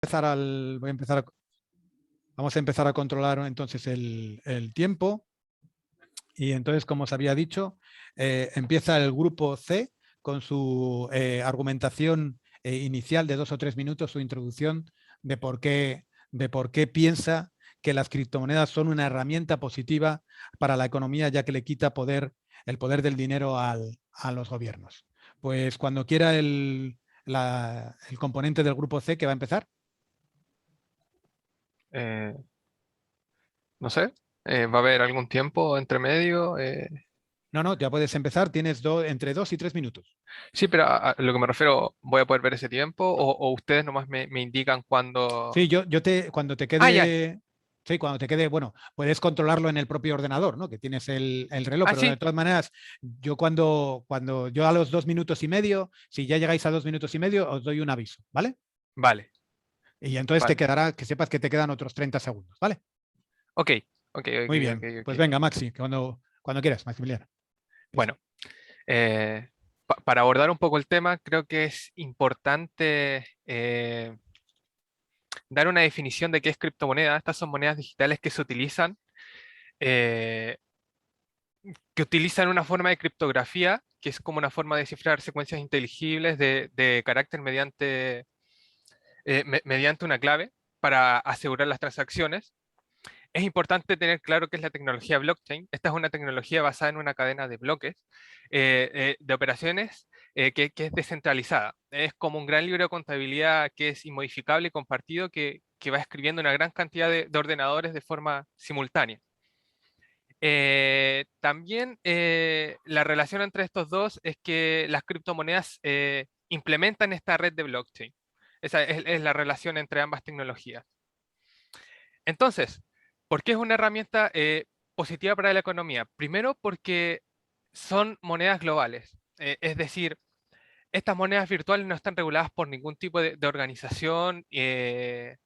Voy a empezar vamos a empezar a controlar entonces el tiempo. Y entonces, como os había dicho, empieza el grupo C con su argumentación inicial de 2 o 3 minutos, su introducción de por qué piensa que las criptomonedas son una herramienta positiva para la economía, ya que le quita el poder del dinero a los gobiernos. Pues cuando quiera el componente del grupo C que va a empezar. Eh, no sé, ¿va a haber algún tiempo entre medio? No, ya puedes empezar, tienes entre 2 y 3 minutos. Sí, pero a lo que me refiero, ¿voy a poder ver ese tiempo? ¿O ustedes nomás me indican cuándo? Sí, cuando te Ah, ya. quede, sí, cuando te quede, bueno, puedes controlarlo en el propio ordenador, ¿no? Que tienes el reloj, Ah, pero de sí. todas maneras, yo cuando yo a los 2 minutos y medio, si ya llegáis a 2 minutos y medio, os doy un aviso, ¿vale? Vale, Y entonces te vale. quedará, que sepas que te quedan otros 30 segundos, ¿vale? Ok, ok, ok, Muy ok, bien, pues ok. venga, Maxi, cuando quieras, Maximiliano. Empieza. Bueno, eh, para abordar un poco el tema, creo que es importante dar una definición de qué es criptomoneda. Estas son monedas digitales eh, que utilizan una forma de criptografía, que es como una forma de cifrar secuencias inteligibles de carácter mediante una clave para asegurar las transacciones. Es importante tener claro qué es la tecnología blockchain. Esta es una tecnología basada en una cadena de bloques de operaciones que es descentralizada. Es como un gran libro de contabilidad que es inmodificable y compartido que va escribiendo una gran cantidad de ordenadores de forma simultánea. También la relación entre estos dos es que las criptomonedas implementan esta red de blockchain. Esa es la relación entre ambas tecnologías. Entonces, ¿por qué es una herramienta positiva para la economía? Primero, porque son monedas globales. Es decir, estas monedas virtuales no están reguladas por ningún tipo de organización,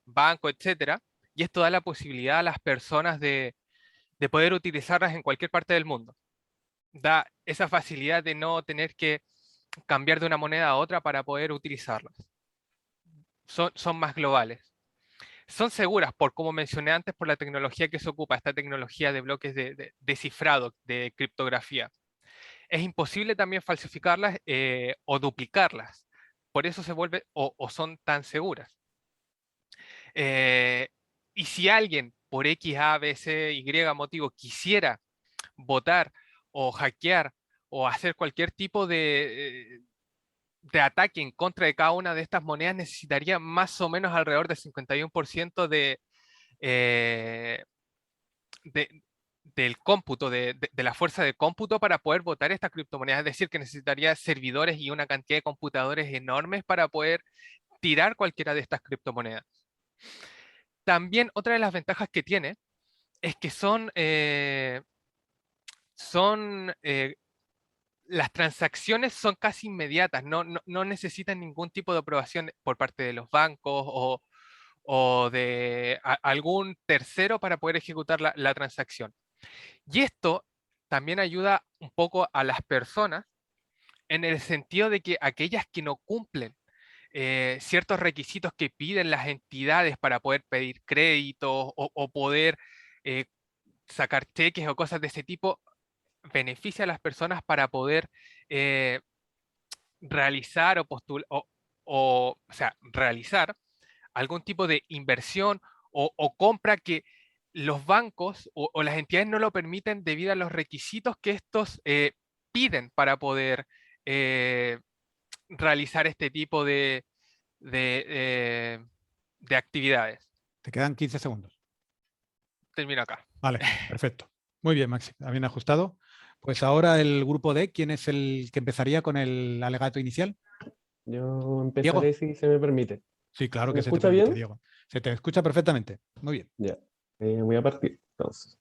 banco, etcétera, y esto da la posibilidad a las personas de poder utilizarlas en cualquier parte del mundo. Da esa facilidad de no tener que cambiar de una moneda a otra para poder utilizarlas. Son más globales. Son seguras por, como mencioné antes, por la tecnología que se ocupa, esta tecnología de bloques de cifrado, de criptografía. Es imposible también falsificarlas o duplicarlas. Por eso se vuelve o son tan seguras. Eh, y si alguien por X, A, B, C, Y motivo quisiera votar o hackear o hacer cualquier tipo de ataque en contra de cada una de estas monedas, necesitaría más o menos alrededor del 51% eh, de, del cómputo, de la fuerza de cómputo para poder votar estas criptomonedas. Es decir, que necesitaría servidores y una cantidad de computadores enormes para poder tirar cualquiera de estas criptomonedas. También otra de las ventajas que tiene es que son las transacciones son casi inmediatas, no necesitan ningún tipo de aprobación por parte de los bancos o de algún tercero para poder ejecutar la transacción. Y esto también ayuda un poco a las personas en el sentido de que aquellas que no cumplen ciertos requisitos que piden las entidades para poder pedir créditos o poder eh, sacar cheques o cosas de ese tipo, beneficia a las personas para poder eh, realizar o realizar algún tipo de inversión o compra que los bancos o las entidades no lo permiten debido a los requisitos que estos piden para poder eh, realizar este tipo de, eh, de actividades. Te quedan 15 segundos. Termino acá. Vale, perfecto. Muy bien, Maxi, bien ajustado. Pues ahora el grupo D, ¿quién es el que empezaría con el alegato inicial? Yo empezaré Diego. si se me permite. Sí, claro ¿Se me que se te escucha permite, bien? Diego. Se te escucha perfectamente. Muy bien. Ya. Voy a partir. Entonces,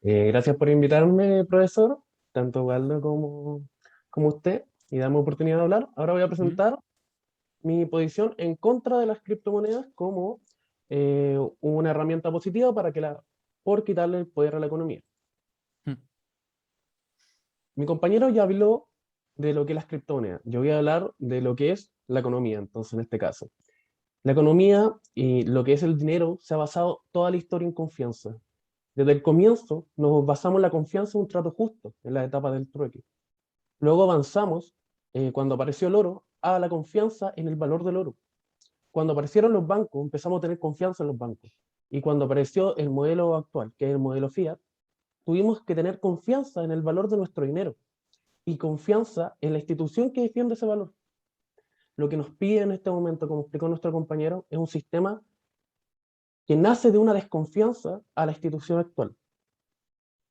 gracias por invitarme, profesor, tanto Waldo como usted, y darme oportunidad de hablar. Ahora voy a Mm, presentar mi posición en contra de las criptomonedas como una herramienta positiva por quitarle el poder a la economía. mm. Mi compañero ya habló de lo que es las criptomonedas. Yo voy a hablar de lo que es la economía, entonces, en este caso. La economía y lo que es el dinero se ha basado toda la historia en confianza. Desde el comienzo nos basamos en la confianza en un trato justo, en la etapa del trueque. Luego avanzamos, cuando apareció el oro, a la confianza en el valor del oro. Cuando aparecieron los bancos, empezamos a tener confianza en los bancos. Y cuando apareció el modelo actual, que es el modelo Fiat, tuvimos que tener confianza en el valor de nuestro dinero y confianza en la institución que defiende ese valor. Lo que nos pide en este momento, como explicó nuestro compañero, es un sistema que nace de una desconfianza a la institución actual.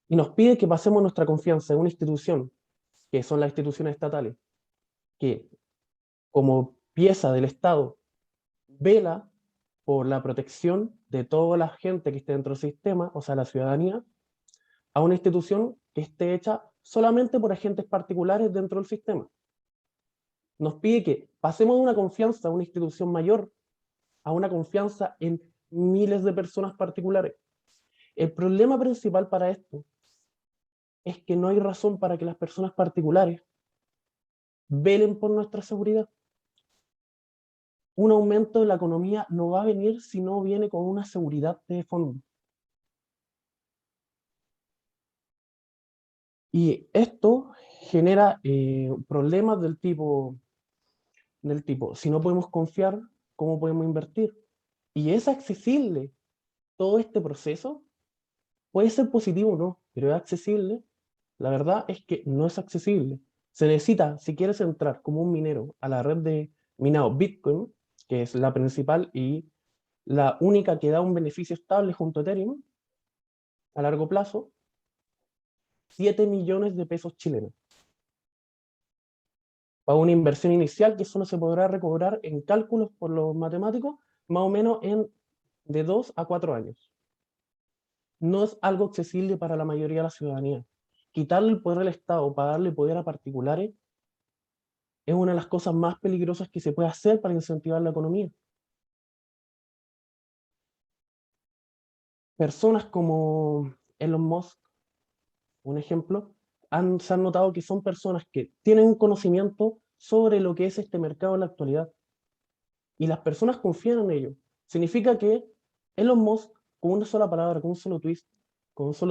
Y nos pide que pasemos nuestra confianza en una institución, que son las instituciones estatales, que como pieza del Estado vela por la protección de toda la gente que esté dentro del sistema, o sea, la ciudadanía, a una institución que esté hecha solamente por agentes particulares dentro del sistema. Nos pide que pasemos de una confianza a una institución mayor a una confianza en miles de personas particulares. El problema principal para esto es que no hay razón para que las personas particulares velen por nuestra seguridad. Un aumento de la economía no va a venir si no viene con una seguridad de fondo. Y esto genera problemas del tipo, si no podemos confiar, ¿cómo podemos invertir? Y es accesible todo este proceso. Puede ser positivo o no, pero es accesible. La verdad es que no es accesible. Se necesita, si quieres entrar como un minero a la red de minado Bitcoin, que es la principal y la única que da un beneficio estable junto a Ethereum, a largo plazo, 7 millones de pesos chilenos. Para una inversión inicial que solo se podrá recobrar en cálculos por los matemáticos, más o menos de 2 a 4 años. No es algo accesible para la mayoría de la ciudadanía. Quitarle el poder al Estado para darle poder a particulares es una de las cosas más peligrosas que se puede hacer para incentivar la economía. Personas como Elon Musk, un ejemplo, se han notado que son personas que tienen conocimiento sobre lo que es este mercado en la actualidad. Y las personas confían en ello. Significa que Elon Musk, con una sola palabra, con un solo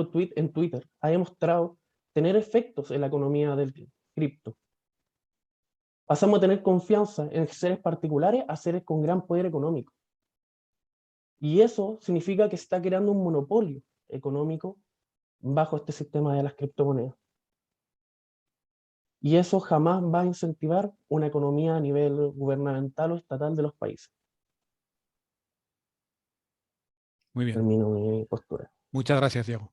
tweet en Twitter, ha demostrado tener efectos en la economía del cripto. Pasamos a tener confianza en seres particulares a seres con gran poder económico. Y eso significa que se está creando un monopolio económico bajo este sistema de las criptomonedas. Y eso jamás va a incentivar una economía a nivel gubernamental o estatal de los países. Muy bien. Termino mi postura. Muchas gracias, Diego.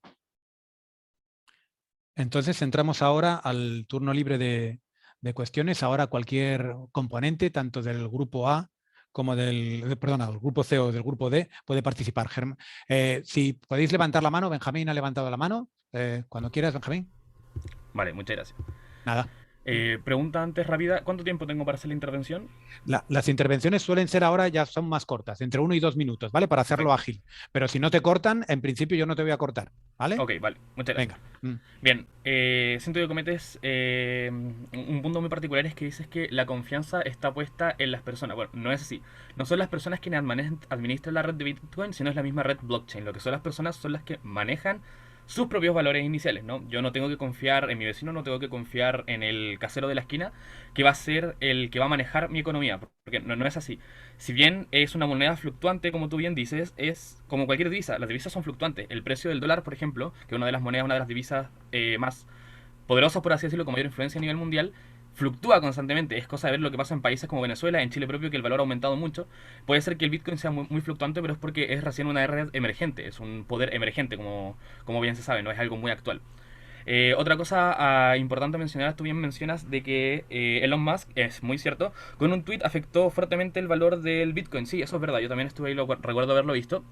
Entonces entramos ahora al turno libre de cuestiones. Ahora cualquier componente, tanto del grupo A como del grupo C o del grupo D, puede participar. Si podéis levantar la mano, Benjamín ha levantado la mano. Cuando quieras, Benjamín. Vale, muchas gracias. Nada. Pregunta antes rápida, ¿cuánto tiempo tengo para hacer la intervención? Las intervenciones suelen ser ahora, ya son más cortas, entre 1 y 2 minutos, ¿vale? Para hacerlo ágil. Pero si no te cortan, en principio yo no te voy a cortar, ¿vale? Ok, vale, muchas gracias. Venga. Bien, siento que cometes un punto muy particular, es que dices que la confianza está puesta en las personas. Bueno, no es así. No son las personas quienes administran la red de Bitcoin, sino es la misma red blockchain. Lo que son las personas son las que manejan sus propios valores iniciales, ¿no? Yo no tengo que confiar en mi vecino, no tengo que confiar en el casero de la esquina, que va a ser el que va a manejar mi economía, porque no es así. Si bien es una moneda fluctuante, como tú bien dices, es como cualquier divisa. Las divisas son fluctuantes. El precio del dólar, por ejemplo, que es una de las monedas, una de las divisas más poderosas, por así decirlo, con mayor influencia a nivel mundial, fluctúa constantemente. Es cosa de ver lo que pasa en países como Venezuela, en Chile propio, que el valor ha aumentado mucho. Puede ser que el Bitcoin sea muy fluctuante, pero es porque es recién una red emergente, es un poder emergente, como bien se sabe, no es algo muy actual. Otra cosa importante mencionar, tú bien mencionas de que Elon Musk, es muy cierto, con un tweet afectó fuertemente el valor del Bitcoin. Sí, eso es verdad, yo también estuve ahí, recuerdo haberlo visto.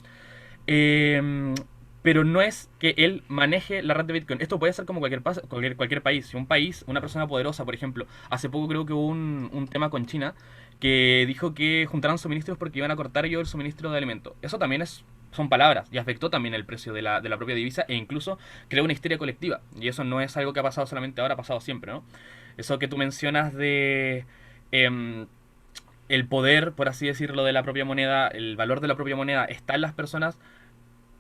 Pero no es que él maneje la red de Bitcoin. Esto puede ser como cualquier país. Si un país, una persona poderosa, por ejemplo, hace poco creo que hubo un tema con China que dijo que juntaran suministros porque iban a cortar ellos el suministro de alimentos. Eso también son palabras y afectó también el precio de la propia divisa e incluso creó una histeria colectiva. Y eso no es algo que ha pasado solamente ahora, ha pasado siempre, ¿no? Eso que tú mencionas de el poder, por así decirlo, de la propia moneda, el valor de la propia moneda está en las personas,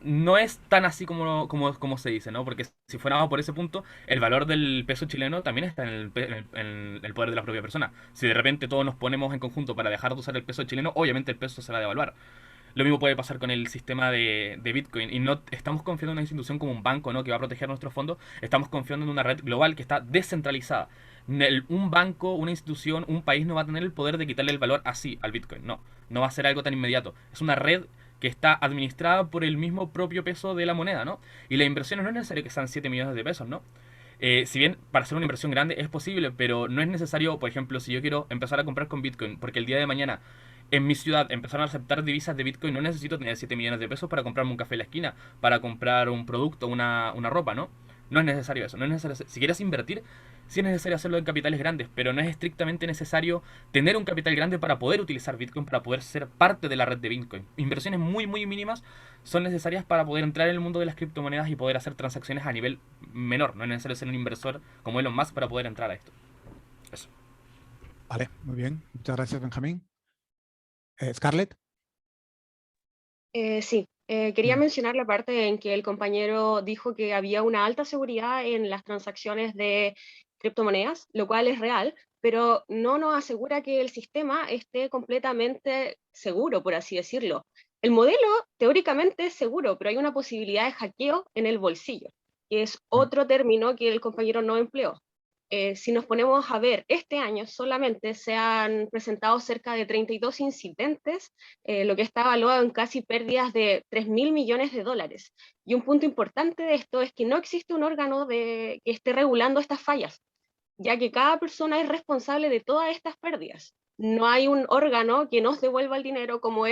no es tan así como se dice, ¿no? Porque si fuéramos por ese punto, el valor del peso chileno también está en el poder de la propia persona. Si de repente todos nos ponemos en conjunto para dejar de usar el peso chileno, obviamente el peso se va a devaluar. Lo mismo puede pasar con el sistema de Bitcoin. Y no estamos confiando en una institución como un banco, ¿no? Que va a proteger nuestros fondos. Estamos confiando en una red global que está descentralizada. Un banco, una institución, un país no va a tener el poder de quitarle el valor así al Bitcoin. No, no va a ser algo tan inmediato. Es una red que está administrada por el mismo propio peso de la moneda, ¿no? Y las inversiones no es necesario que sean 7 millones de pesos, ¿no? Si bien para hacer una inversión grande es posible, pero no es necesario, por ejemplo, si yo quiero empezar a comprar con Bitcoin, porque el día de mañana en mi ciudad empezaron a aceptar divisas de Bitcoin, no necesito tener 7 millones de pesos para comprarme un café en la esquina, para comprar un producto, una ropa, ¿no? No es necesario eso, no es necesario. Si quieres invertir, sí es necesario hacerlo en capitales grandes, pero no es estrictamente necesario tener un capital grande para poder utilizar Bitcoin, para poder ser parte de la red de Bitcoin. Inversiones muy, muy mínimas son necesarias para poder entrar en el mundo de las criptomonedas y poder hacer transacciones a nivel menor. No es necesario ser un inversor como Elon Musk para poder entrar a esto. Eso. Vale, muy bien. Muchas gracias, Benjamín. Scarlett. Sí, quería Mm. mencionar la parte en que el compañero dijo que había una alta seguridad en las transacciones de criptomonedas, lo cual es real, pero no nos asegura que el sistema esté completamente seguro, por así decirlo. El modelo teóricamente es seguro, pero hay una posibilidad de hackeo en el bolsillo, que es otro término que el compañero no empleó. Si nos ponemos a ver, este año solamente se han presentado cerca de 32 incidentes, lo que está evaluado en casi pérdidas de 3.000 millones de dólares. Y un punto importante de esto es que no existe un órgano que esté regulando estas fallas, ya que cada persona es responsable de todas estas pérdidas. No hay un órgano que nos devuelva el dinero como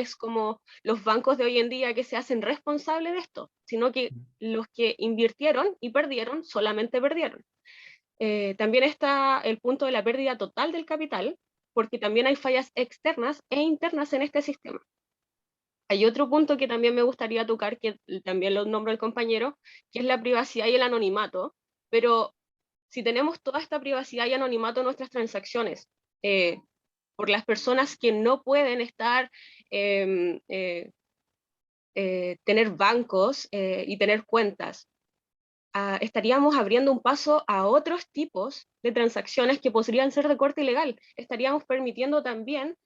los bancos de hoy en día que se hacen responsables de esto, sino que los que invirtieron y perdieron solamente perdieron. También está el punto de la pérdida total del capital, porque también hay fallas externas e internas en este sistema. Hay otro punto que también me gustaría tocar, que también lo nombro el compañero, que es la privacidad y el anonimato, pero si tenemos toda esta privacidad y anonimato en nuestras transacciones, por las personas que no pueden estar, tener bancos y tener cuentas, estaríamos abriendo un paso a otros tipos de transacciones que podrían ser de corte ilegal. Estaríamos permitiendo también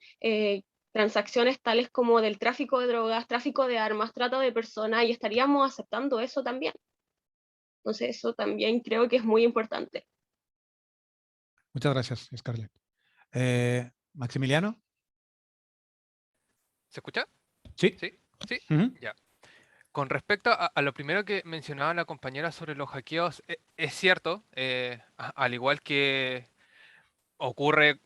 transacciones tales como del tráfico de drogas, tráfico de armas, trata de personas, y estaríamos aceptando eso también. Entonces eso también creo que es muy importante. Muchas gracias, Scarlett. Maximiliano. ¿Se escucha? Sí. Sí, sí, Ujú. ya. Con respecto a lo primero que mencionaba la compañera sobre los hackeos, es cierto, al igual que ocurre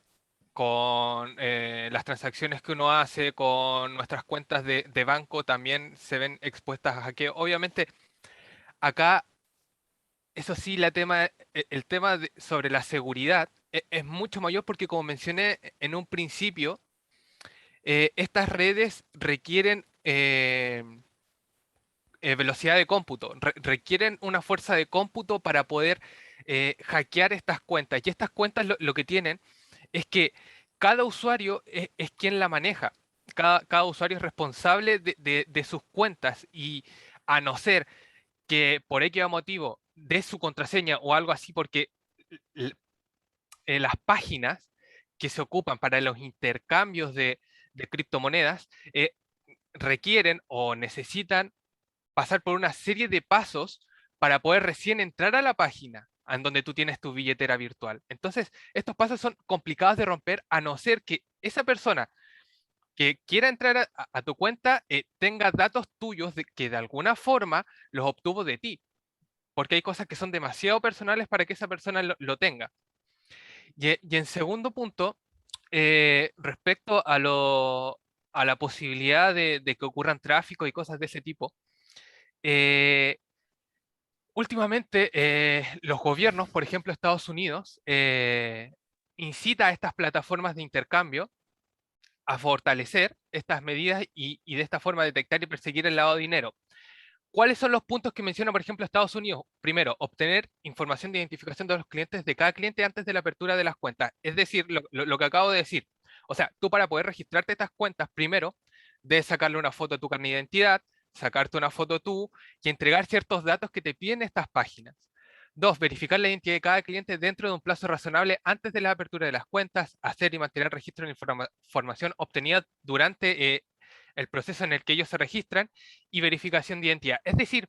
con las transacciones que uno hace con nuestras cuentas de banco, también se ven expuestas a hackeo. Obviamente, acá, eso sí, el tema sobre la seguridad es mucho mayor porque, como mencioné en un principio, estas redes requieren velocidad de cómputo, requieren una fuerza de cómputo para poder hackear estas cuentas. Y estas cuentas lo que tienen es que cada usuario es quien la maneja. Cada usuario es responsable de sus cuentas, y a no ser que por X motivo dé su contraseña o algo así, porque l- las páginas que se ocupan para los intercambios de criptomonedas requieren o necesitan pasar por una serie de pasos para poder recién entrar a la página en donde tú tienes tu billetera virtual. Entonces, estos pasos son complicados de romper, a no ser que esa persona que quiera entrar a tu cuenta tenga datos tuyos que de alguna forma los obtuvo de ti, porque hay cosas que son demasiado personales para que esa persona lo tenga. Y en segundo punto, respecto a la posibilidad de que ocurran tráfico y cosas de ese tipo, eh, últimamente, los gobiernos, por ejemplo, Estados Unidos, incita a estas plataformas de intercambio a fortalecer estas medidas y de esta forma detectar y perseguir el lavado de dinero. ¿Cuáles son los puntos que menciona, por ejemplo, Estados Unidos? Primero, obtener información de identificación de los clientes de cada cliente antes de la apertura de las cuentas. Es decir, lo que acabo de decir, O sea, tú para poder registrarte estas cuentas, primero, debes sacarle una foto a tu carnet de identidad, sacarte una foto tú y entregar ciertos datos que te piden estas páginas. 2, verificar la identidad de cada cliente dentro de un plazo razonable antes de la apertura de las cuentas, hacer y mantener registro de información obtenida durante el proceso en el que ellos se registran y verificación de identidad. Es decir,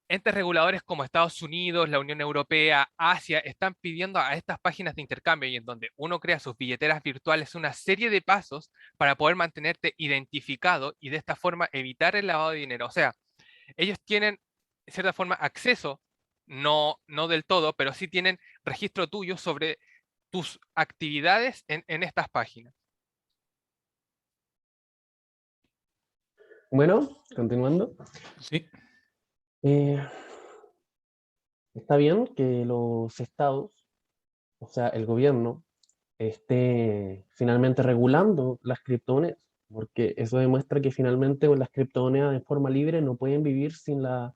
entes reguladores como Estados Unidos, la Unión Europea, Asia, están pidiendo a estas páginas de intercambio y en donde uno crea sus billeteras virtuales una serie de pasos para poder mantenerte identificado y de esta forma evitar el lavado de dinero. O sea, ellos tienen, de cierta forma, acceso, no del todo, pero sí tienen registro tuyo sobre tus actividades en estas páginas. Bueno, continuando. Sí. Está bien que los estados, o sea, el gobierno, esté finalmente regulando las criptomonedas, porque eso demuestra que finalmente las criptomonedas de forma libre no pueden vivir sin la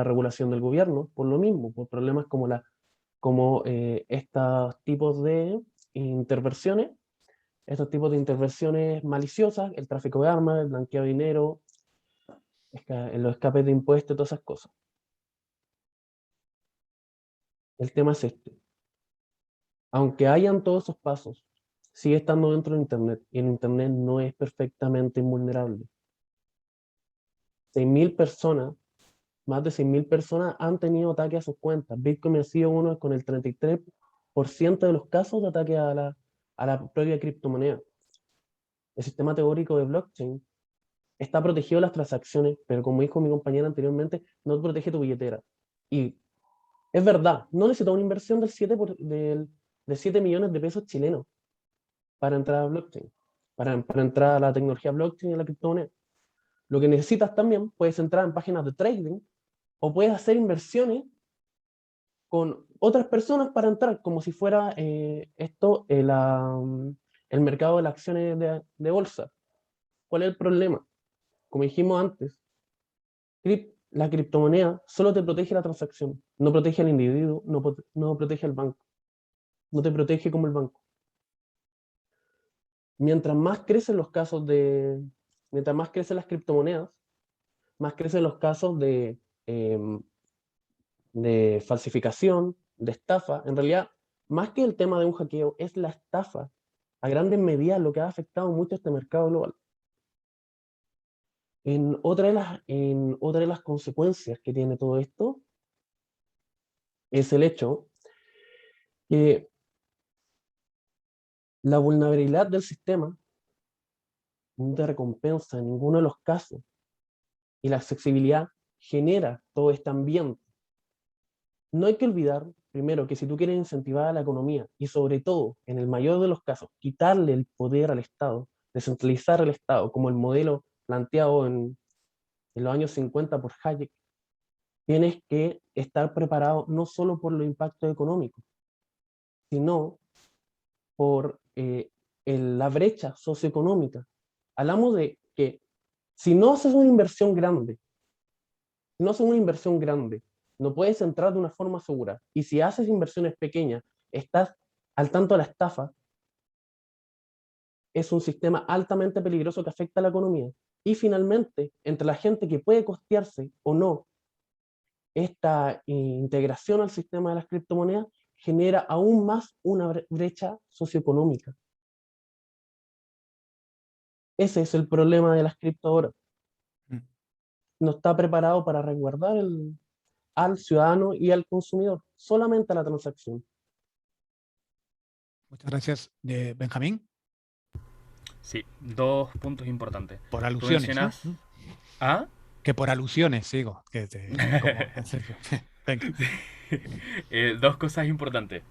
regulación del gobierno, por lo mismo, por problemas como estos tipos de intervenciones, maliciosas, el tráfico de armas, el blanqueo de dinero, los escapes de impuestos, todas esas cosas. El tema es este. Aunque hayan todos esos pasos, sigue estando dentro de Internet, y en Internet no es perfectamente invulnerable. 6.000 personas, más de 6.000 personas han tenido ataque a sus cuentas. Bitcoin ha sido uno con el 33% de los casos de ataque a la propia criptomoneda. El sistema teórico de blockchain está protegido de las transacciones, pero como dijo mi compañera anteriormente, no protege tu billetera. Y es verdad, no necesita una inversión de 7 millones de pesos chilenos para entrar a blockchain, para entrar a la tecnología blockchain y a la criptomoneda. Lo que necesitas también, puedes entrar en páginas de trading o puedes hacer inversiones con otras personas para entrar, como si fuera el mercado de las acciones de bolsa. ¿Cuál es el problema? Como dijimos antes, la criptomoneda solo te protege la transacción, no protege al individuo, no protege al banco, no te protege como el banco. Mientras más crecen las criptomonedas, más crecen los casos de falsificación, de estafa. En realidad, más que el tema de un hackeo, es la estafa a grandes medidas lo que ha afectado mucho a este mercado global. En otra de las consecuencias que tiene todo esto es el hecho que la vulnerabilidad del sistema no te recompensa en ninguno de los casos, y la accesibilidad genera todo este ambiente. No hay que olvidar, primero, que si tú quieres incentivar a la economía y sobre todo, en el mayor de los casos, quitarle el poder al Estado, descentralizar el Estado, como el modelo planteado en los años 50 por Hayek, tienes que estar preparado no solo por los impactos económicos, sino por la brecha socioeconómica. Hablamos de que si no haces una inversión grande, no puedes entrar de una forma segura. Y si haces inversiones pequeñas, estás al tanto de la estafa, es un sistema altamente peligroso que afecta a la economía. Y finalmente, entre la gente que puede costearse o no esta integración al sistema de las criptomonedas, genera aún más una brecha socioeconómica. Ese es el problema de las cripto ahora. No está preparado para resguardar al ciudadano y al consumidor, solamente a la transacción. Muchas gracias, Benjamín. Sí, 2 puntos importantes. Por Tú alusiones, mencionas... ¿no? ¿Ah? Que por alusiones, sigo. Venga. 2 cosas importantes.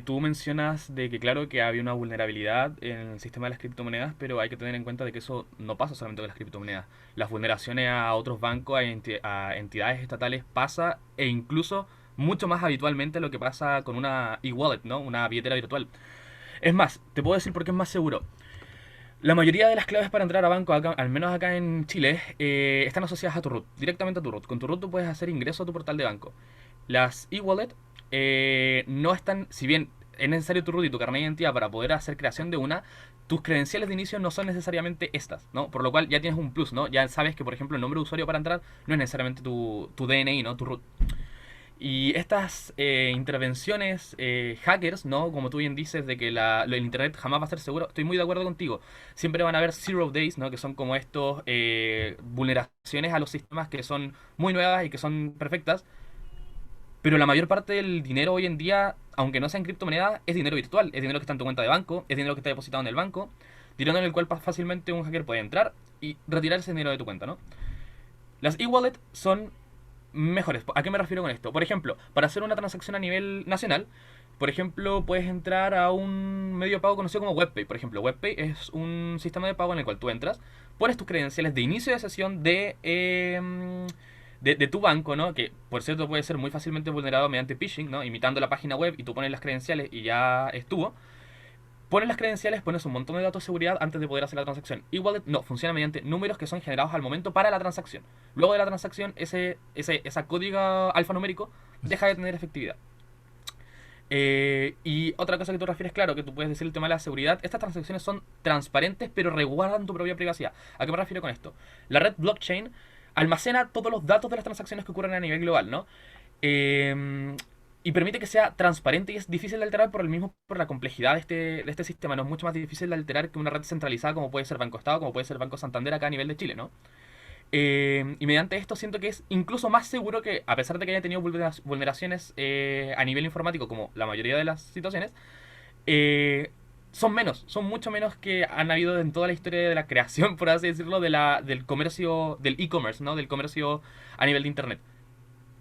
Tú mencionas de que claro que había una vulnerabilidad en el sistema de las criptomonedas, pero hay que tener en cuenta de que eso no pasa solamente con las criptomonedas. Las vulneraciones a otros bancos, a entidades estatales pasa, e incluso mucho más habitualmente lo que pasa con una e-wallet, ¿no? Una billetera virtual. Es más, te puedo decir por qué es más seguro. La mayoría de las claves para entrar a banco, al menos acá en Chile, están asociadas a tu root, directamente a tu root. Con tu root tú puedes hacer ingreso a tu portal de banco. Las e-wallet no están, si bien es necesario tu root y tu carnet de identidad para poder hacer creación de una, tus credenciales de inicio no son necesariamente estas, ¿no? Por lo cual ya tienes un plus, ¿no? Ya sabes que, por ejemplo, el nombre de usuario para entrar no es necesariamente tu DNI, ¿no? Tu root. Y estas intervenciones hackers, ¿no? Como tú bien dices, de que el internet jamás va a ser seguro, estoy muy de acuerdo contigo. Siempre van a haber zero days, ¿no? Que son como estos vulneraciones a los sistemas que son muy nuevas y que son perfectas. Pero la mayor parte del dinero hoy en día, aunque no sea en criptomonedas, es dinero virtual. Es dinero que está en tu cuenta de banco, es dinero que está depositado en el banco, dinero en el cual fácilmente un hacker puede entrar y retirar ese dinero de tu cuenta, ¿no? Las e-wallet son mejores. ¿A qué me refiero con esto? Por ejemplo, para hacer una transacción a nivel nacional, por ejemplo, puedes entrar a un medio de pago conocido como WebPay. Por ejemplo, WebPay es un sistema de pago en el cual tú entras, pones tus credenciales de inicio de sesión de tu banco, ¿no? Que, por cierto, puede ser muy fácilmente vulnerado mediante phishing, ¿no? Imitando la página web y tú pones las credenciales y ya estuvo. Pones las credenciales, pones un montón de datos de seguridad antes de poder hacer la transacción. E-Wallet no, funciona mediante números que son generados al momento para la transacción. Luego de la transacción, esa código alfanumérico deja de tener efectividad. Y otra cosa que tú refieres, claro, que tú puedes decir el tema de la seguridad. Estas transacciones son transparentes, pero resguardan tu propia privacidad. ¿A qué me refiero con esto? La red blockchain almacena todos los datos de las transacciones que ocurren a nivel global, ¿no? Y permite que sea transparente y es difícil de alterar por la complejidad de este sistema. No es mucho más difícil de alterar que una red centralizada como puede ser Banco Estado, como puede ser Banco Santander acá a nivel de Chile, ¿no? Y mediante esto siento que es incluso más seguro que, a pesar de que haya tenido vulneraciones a nivel informático, como la mayoría de las situaciones, son mucho menos que han habido en toda la historia de la creación, por así decirlo, del comercio, del e-commerce, ¿no? Del comercio a nivel de Internet.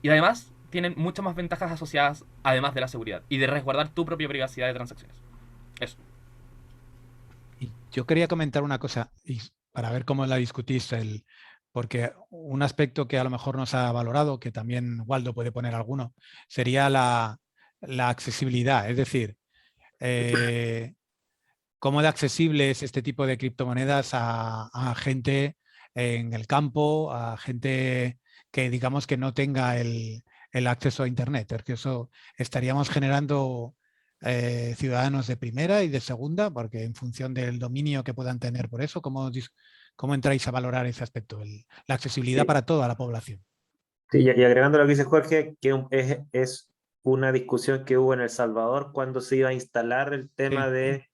Y además tienen muchas más ventajas asociadas, además de la seguridad, y de resguardar tu propia privacidad de transacciones. Eso. Y yo quería comentar una cosa, y para ver cómo la discutís, porque un aspecto que a lo mejor no se ha valorado, que también Waldo puede poner alguno, sería la accesibilidad. Es decir, cómo de accesible es este tipo de criptomonedas a gente en el campo, a gente que digamos que no tenga el acceso a Internet. Porque eso estaríamos generando ciudadanos de primera y de segunda, porque en función del dominio que puedan tener por eso, ¿cómo entráis a valorar ese aspecto? La accesibilidad Sí, para toda la población. sí, y agregando lo que dice Jorge, que es una discusión que hubo en El Salvador cuando se iba a instalar el tema Sí. de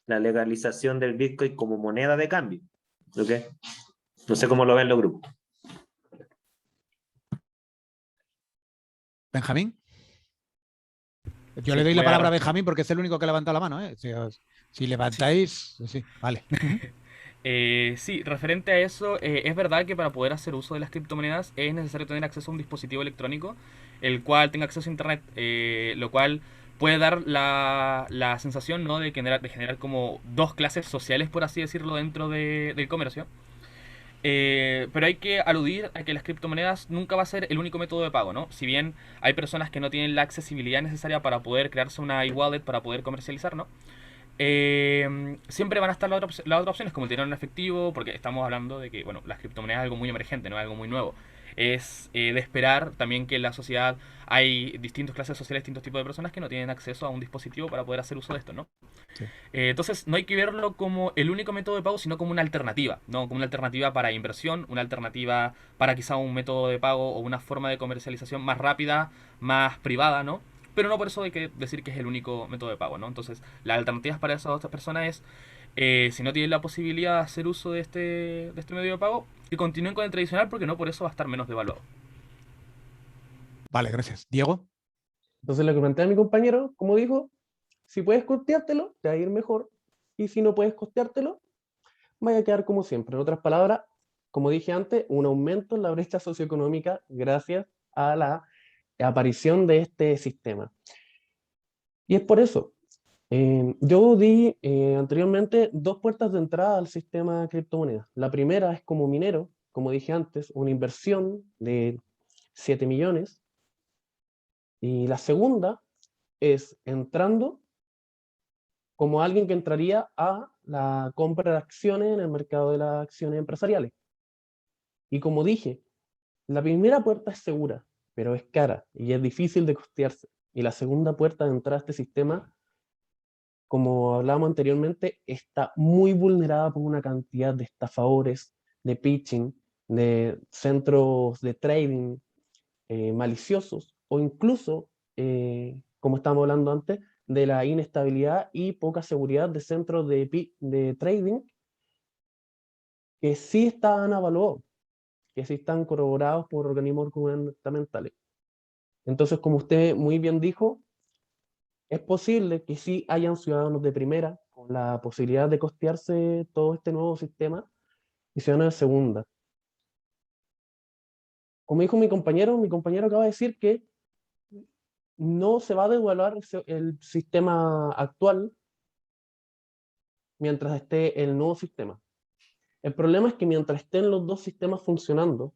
la legalización del Bitcoin como moneda de cambio. ¿Ok? No sé cómo lo ven los grupos. Benjamín. Yo Sí, le doy la voy a palabra a Benjamín porque es el único que levanta la mano. Si levantáis, sí, vale. Sí, referente a eso, es verdad que para poder hacer uso de las criptomonedas es necesario tener acceso a un dispositivo electrónico, el cual tenga acceso a Internet, lo cual puede dar la sensación, ¿no? de generar como dos clases sociales, por así decirlo, dentro del comercio. Pero hay que aludir a que las criptomonedas nunca va a ser el único método de pago, ¿no? Si bien hay personas que no tienen la accesibilidad necesaria para poder crearse una e-wallet, para poder comercializar, ¿no? Siempre van a estar las otras opciones, como el dinero en efectivo, porque estamos hablando de que, bueno, las criptomonedas es algo muy emergente, no es algo muy nuevo. Es de esperar también que en la sociedad hay distintas clases sociales, distintos tipos de personas que no tienen acceso a un dispositivo para poder hacer uso de esto, ¿no? Sí. Entonces no hay que verlo como el único método de pago, sino como una alternativa, ¿no? Como una alternativa para inversión, una alternativa para quizá un método de pago o una forma de comercialización más rápida, más privada, ¿no? Pero no por eso hay que decir que es el único método de pago, ¿no? Entonces, las alternativas para esas otras personas es, si no tienen la posibilidad de hacer uso de este medio de pago, que continúen con el tradicional porque no por eso va a estar menos devaluado. Vale, gracias. Diego. Entonces lo que plantea mi compañero, como dijo, si puedes costeártelo, te va a ir mejor. Y si no puedes costeártelo, vaya a quedar como siempre. En otras palabras, como dije antes, un aumento en la brecha socioeconómica gracias a la aparición de este sistema. Y es por eso. Yo di anteriormente dos puertas de entrada al sistema de criptomonedas. La primera es como minero, como dije antes, una inversión de 7 millones. Y la segunda es entrando como alguien que entraría a la compra de acciones en el mercado de las acciones empresariales. Y como dije, la primera puerta es segura, pero es cara y es difícil de costearse. Y la segunda puerta de entrar a este sistema como hablábamos anteriormente, está muy vulnerada por una cantidad de estafadores, de pitching, de centros de trading maliciosos, o incluso, como estábamos hablando antes, de la inestabilidad y poca seguridad de centros de trading que sí están avalados, que sí están corroborados por organismos gubernamentales. Entonces, como usted muy bien dijo, es posible que sí hayan ciudadanos de primera con la posibilidad de costearse todo este nuevo sistema y ciudadanos de segunda. Como dijo mi compañero acaba de decir que no se va a devaluar el sistema actual mientras esté el nuevo sistema. El problema es que mientras estén los dos sistemas funcionando,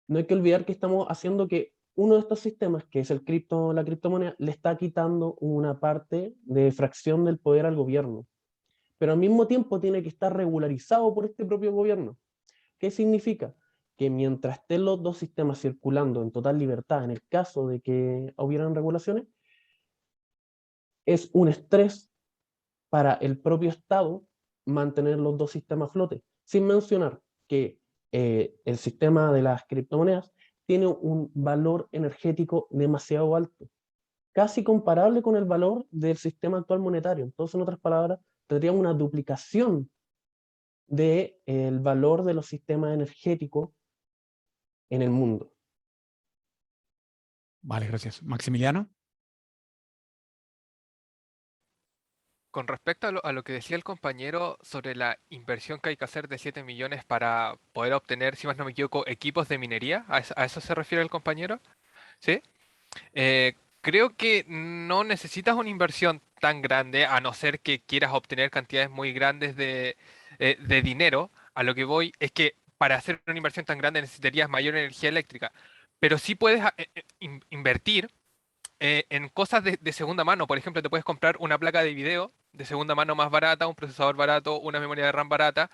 no hay que olvidar que estamos haciendo que uno de estos sistemas, que es la criptomoneda, le está quitando una parte de fracción del poder al gobierno. Pero al mismo tiempo tiene que estar regularizado por este propio gobierno. ¿Qué significa? Que mientras estén los dos sistemas circulando en total libertad, en el caso de que hubieran regulaciones, es un estrés para el propio Estado mantener los dos sistemas a flote, sin mencionar que el sistema de las criptomonedas tiene un valor energético demasiado alto, casi comparable con el valor del sistema actual monetario. Entonces, en otras palabras, tendríamos una duplicación del valor de los sistemas energéticos en el mundo. Vale, gracias. Maximiliano. Con respecto a lo que decía el compañero sobre la inversión que hay que hacer de 7 millones para poder obtener, si más no me equivoco, equipos de minería, a eso se refiere el compañero? ¿Sí? Creo que no necesitas una inversión tan grande, a no ser que quieras obtener cantidades muy grandes de dinero. A lo que voy es que para hacer una inversión tan grande necesitarías mayor energía eléctrica, pero sí puedes invertir en cosas de segunda mano. Por ejemplo, te puedes comprar una placa de video de segunda mano más barata, un procesador barato, una memoria de RAM barata,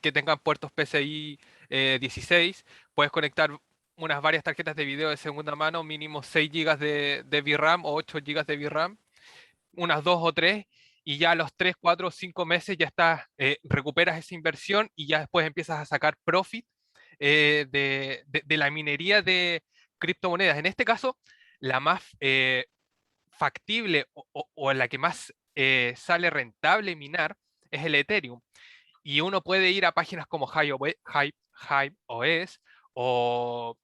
que tengan puertos PCI 16. Puedes conectar unas varias tarjetas de video de segunda mano, mínimo 6 GB de VRAM o 8 GB de VRAM, unas 2 o 3, y ya a los 3, 4 o 5 meses ya estás, recuperas esa inversión y ya después empiezas a sacar profit de la minería de criptomonedas. En este caso, la más factible o la que más sale rentable minar es el Ethereum. Y uno puede ir a páginas como HiveOS o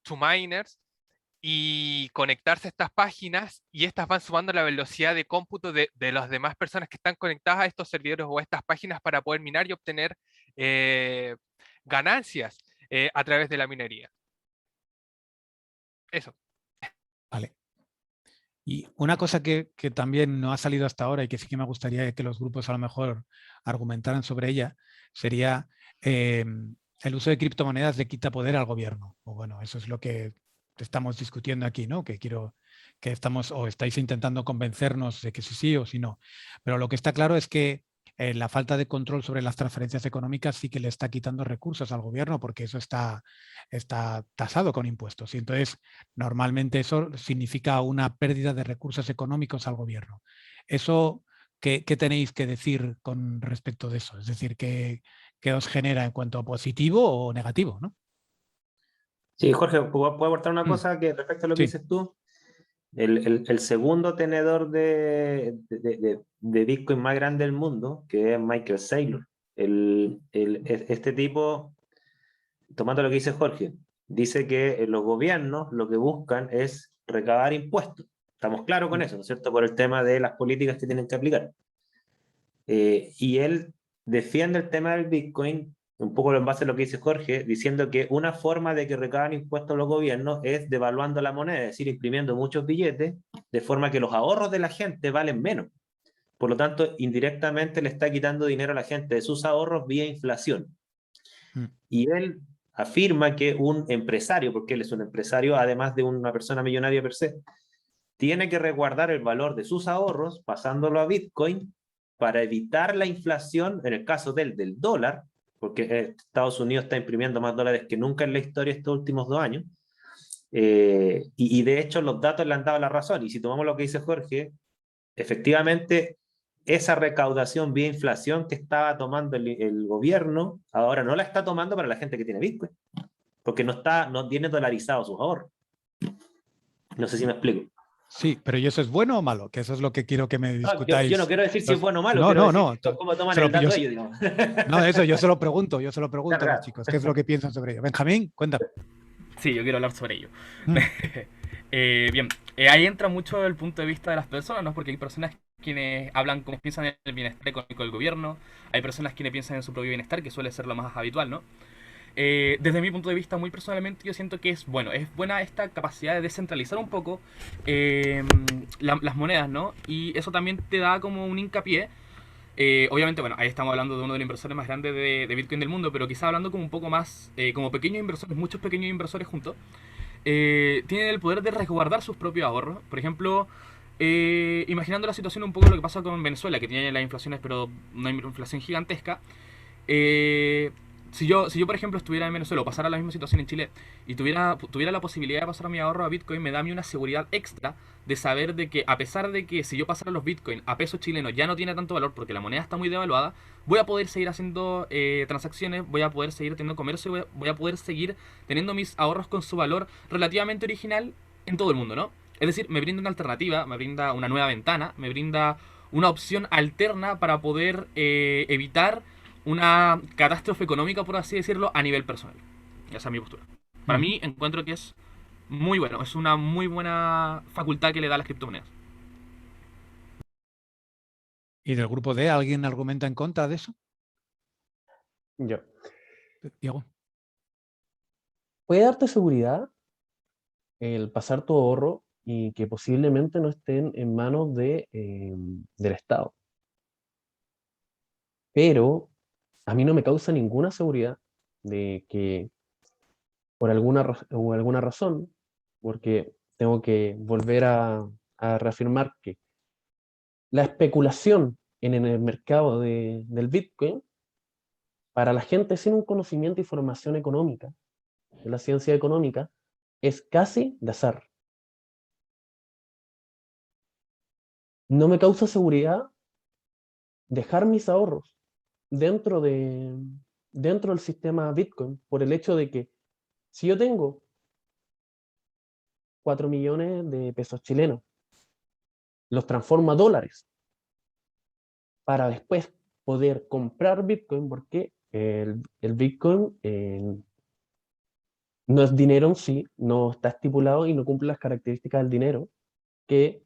TwoMiners y conectarse a estas páginas, y estas van sumando la velocidad de cómputo de las demás personas que están conectadas a estos servidores o a estas páginas para poder minar y obtener ganancias a través de la minería. Eso. Vale. Y una cosa que también no ha salido hasta ahora y que sí que me gustaría que los grupos a lo mejor argumentaran sobre ella, sería el uso de criptomonedas le quita poder al gobierno. O bueno, eso es lo que estamos discutiendo aquí, ¿no? Que estamos o estáis intentando convencernos de que sí o sí no. Pero lo que está claro es que la falta de control sobre las transferencias económicas sí que le está quitando recursos al gobierno, porque eso está tasado con impuestos. Y entonces, normalmente eso significa una pérdida de recursos económicos al gobierno. Eso, ¿qué tenéis que decir con respecto de eso? Es decir, ¿qué os genera en cuanto a positivo o negativo, ¿no? Sí, Jorge, ¿puedo aportar una Mm, cosa que respecto a lo que sí. dices tú? El segundo tenedor de Bitcoin más grande del mundo, que es Michael Saylor. Este tipo, tomando lo que dice Jorge, dice que los gobiernos lo que buscan es recabar impuestos. Estamos claros con eso, ¿no es cierto? Por el tema de las políticas que tienen que aplicar. Y él defiende el tema del Bitcoin, un poco en base a lo que dice Jorge, diciendo que una forma de que recaban impuestos los gobiernos es devaluando la moneda, es decir, imprimiendo muchos billetes, de forma que los ahorros de la gente valen menos. Por lo tanto, indirectamente le está quitando dinero a la gente de sus ahorros vía inflación. Y él afirma que un empresario, porque él es un empresario, además de una persona millonaria per se, tiene que resguardar el valor de sus ahorros pasándolo a Bitcoin para evitar la inflación, en el caso del dólar, porque Estados Unidos está imprimiendo más dólares que nunca en la historia estos últimos 2 años, Y de hecho los datos le han dado la razón. Y si tomamos lo que dice Jorge, efectivamente esa recaudación vía inflación que estaba tomando el gobierno, ahora no la está tomando para la gente que tiene Bitcoin, porque no tiene dolarizado sus ahorros. No sé si me explico. Sí, pero ¿y eso es bueno o malo? Que eso es lo que quiero que me discutáis. Yo no quiero decir si es bueno o malo, No, quiero no, decir no. cómo toman Se lo- el dato yo- ellos, digamos. No, eso yo se lo pregunto a los Claro. chicos, ¿qué es lo que piensan sobre ello? Benjamín, cuéntame. Sí, yo quiero hablar sobre ello. Mm. Bien, ahí entra mucho el punto de vista de las personas, ¿no? Porque hay personas quienes hablan como piensan en el bienestar económico del gobierno, hay personas quienes piensan en su propio bienestar, que suele ser lo más habitual, ¿no? Desde mi punto de vista, muy personalmente, yo siento que es buena esta capacidad de descentralizar un poco las monedas, ¿no? Y eso también te da como un hincapié. Obviamente, bueno, ahí estamos hablando de uno de los inversores más grandes de Bitcoin del mundo, pero quizá hablando como un poco más, como pequeños inversores, muchos pequeños inversores juntos, tienen el poder de resguardar sus propios ahorros. Por ejemplo, imaginando la situación un poco lo que pasa con Venezuela, que tiene las inflaciones, pero una inflación gigantesca. Si yo, por ejemplo, estuviera en Venezuela o pasara la misma situación en Chile y tuviera la posibilidad de pasar mi ahorro a Bitcoin, me da a mí una seguridad extra de saber de que, a pesar de que si yo pasara los Bitcoin a peso chileno ya no tiene tanto valor porque la moneda está muy devaluada, voy a poder seguir haciendo transacciones, voy a poder seguir teniendo comercio, voy a poder seguir teniendo mis ahorros con su valor relativamente original en todo el mundo, ¿no? Es decir, me brinda una alternativa, me brinda una nueva ventana, me brinda una opción alterna para poder evitar una catástrofe económica, por así decirlo, a nivel personal. Esa es mi postura. Para mí, encuentro que es muy bueno, es una muy buena facultad que le da a las criptomonedas. ¿Y del grupo D alguien argumenta en contra de eso? Yo. Diego. Puede darte seguridad el pasar tu ahorro y que posiblemente no estén en manos del Estado. Pero a mí no me causa ninguna seguridad de que por alguna razón, porque tengo que volver a reafirmar que la especulación en el mercado del Bitcoin, para la gente sin un conocimiento y formación económica, de la ciencia económica, es casi de azar. No me causa seguridad dejar mis ahorros dentro del sistema Bitcoin por el hecho de que si yo tengo 4 millones de pesos chilenos, los transformo a dólares para después poder comprar Bitcoin, porque el Bitcoin no es dinero en sí, no está estipulado y no cumple las características del dinero, que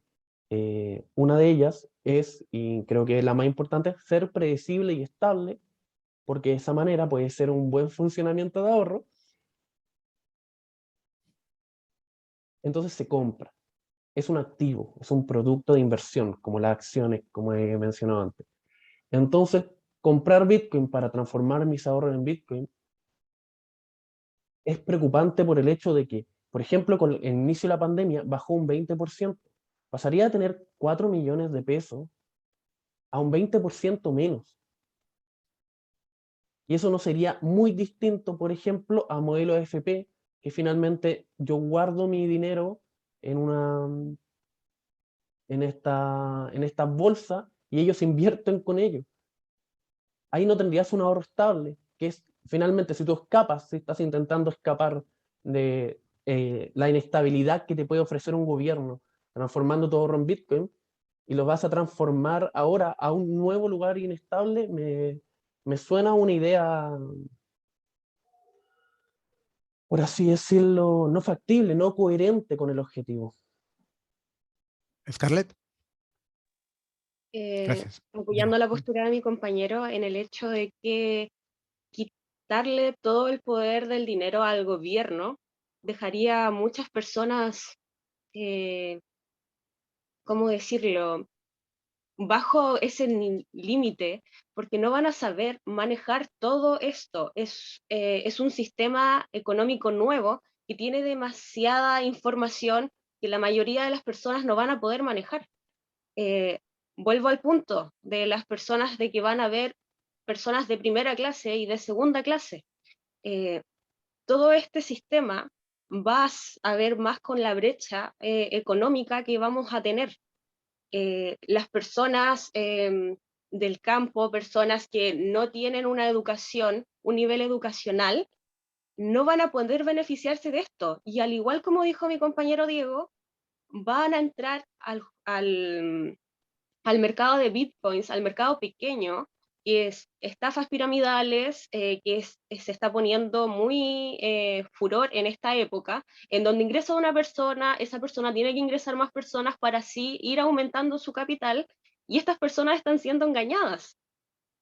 una de ellas es, y creo que es la más importante, ser predecible y estable, porque de esa manera puede ser un buen funcionamiento de ahorro. Entonces se compra. Es un activo, es un producto de inversión, como las acciones, como he mencionado antes. Entonces, comprar Bitcoin para transformar mis ahorros en Bitcoin es preocupante por el hecho de que, por ejemplo, con el inicio de la pandemia bajó un 20%. Pasaría a tener 4 millones de pesos a un 20% menos. Y eso no sería muy distinto, por ejemplo, a modelo FP, que finalmente yo guardo mi dinero en esta bolsa y ellos invierten con ello. Ahí no tendrías un ahorro estable, que es finalmente si tú escapas, si estás intentando escapar de la inestabilidad que te puede ofrecer un gobierno, transformando tu ahorro en Bitcoin, y lo vas a transformar ahora a un nuevo lugar inestable, me suena una idea, por así decirlo, no factible, no coherente con el objetivo. Scarlett. Gracias. Apoyando la postura de mi compañero en el hecho de que quitarle todo el poder del dinero al gobierno dejaría a muchas personas, ¿cómo decirlo?, bajo ese límite, porque no van a saber manejar todo esto. Es un sistema económico nuevo que tiene demasiada información que la mayoría de las personas no van a poder manejar. Vuelvo al punto de las personas, de que van a haber personas de primera clase y de segunda clase. Todo este sistema vas a ver más con la brecha económica que vamos a tener. Las personas del campo, personas que no tienen una educación, un nivel educacional, no van a poder beneficiarse de esto. Y al igual como dijo mi compañero Diego, van a entrar al mercado de bitcoins, al mercado pequeño, que es estafas piramidales, se está poniendo muy furor en esta época, en donde ingresa una persona, esa persona tiene que ingresar más personas para así ir aumentando su capital, y estas personas están siendo engañadas.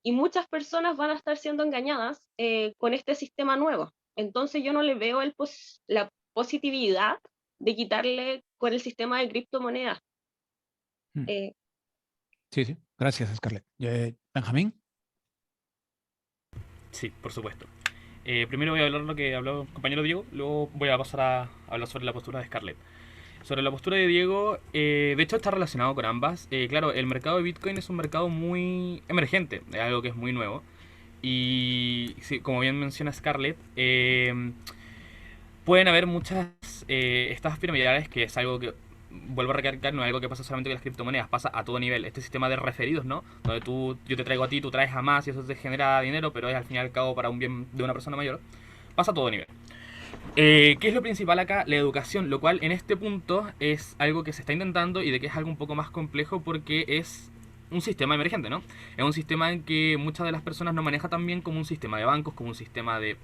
Y muchas personas van a estar siendo engañadas con este sistema nuevo. Entonces yo no le veo la positividad de quitarle con el sistema de criptomonedas. Eh, Sí, sí. Gracias, Scarlett. Benjamín. Sí, por supuesto. Primero voy a hablar lo que habló el compañero Diego, luego voy a pasar a hablar sobre la postura de Scarlett. Sobre la postura de Diego, de hecho está relacionado con ambas. Claro, el mercado de Bitcoin es un mercado muy emergente, es algo que es muy nuevo. Y sí, como bien menciona Scarlett, pueden haber muchas estafas piramidales, que es algo que, vuelvo a recalcar, no es algo que pasa solamente con las criptomonedas, pasa a todo nivel. Este sistema de referidos, ¿no? Donde yo te traigo a ti, tú traes a más y eso te genera dinero, pero es al fin y al cabo para un bien de una persona mayor. Pasa a todo nivel. ¿Qué es lo principal acá? La educación, lo cual en este punto es algo que se está intentando y de que es algo un poco más complejo porque es un sistema emergente, ¿no? Es un sistema en que muchas de las personas no manejan tan bien como un sistema de bancos, como un sistema de...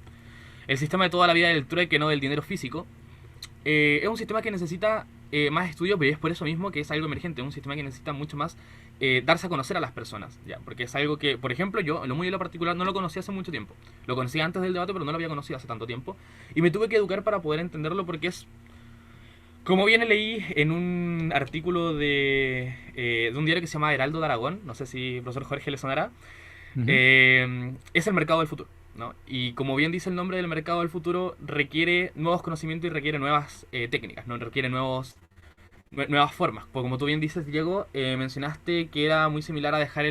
El sistema de toda la vida del trueque, no del dinero físico. Es un sistema que necesita más estudio, pero es por eso mismo que es algo emergente. Es un sistema que necesita mucho más darse a conocer a las personas, ¿ya? Porque es algo que, por ejemplo, yo, en lo muy en lo particular, no lo conocía hace mucho tiempo. Lo conocía antes del debate, pero no lo había conocido hace tanto tiempo. Y me tuve que educar para poder entenderlo porque es... Como bien leí en un artículo de un diario que se llama Heraldo de Aragón, no sé si el profesor Jorge le sonará, es el mercado del futuro, ¿no? Y como bien dice el nombre del mercado del futuro, requiere nuevos conocimientos y requiere nuevas técnicas, ¿no? Requiere nuevas formas. Porque como tú bien dices, Diego, mencionaste que era muy similar a dejar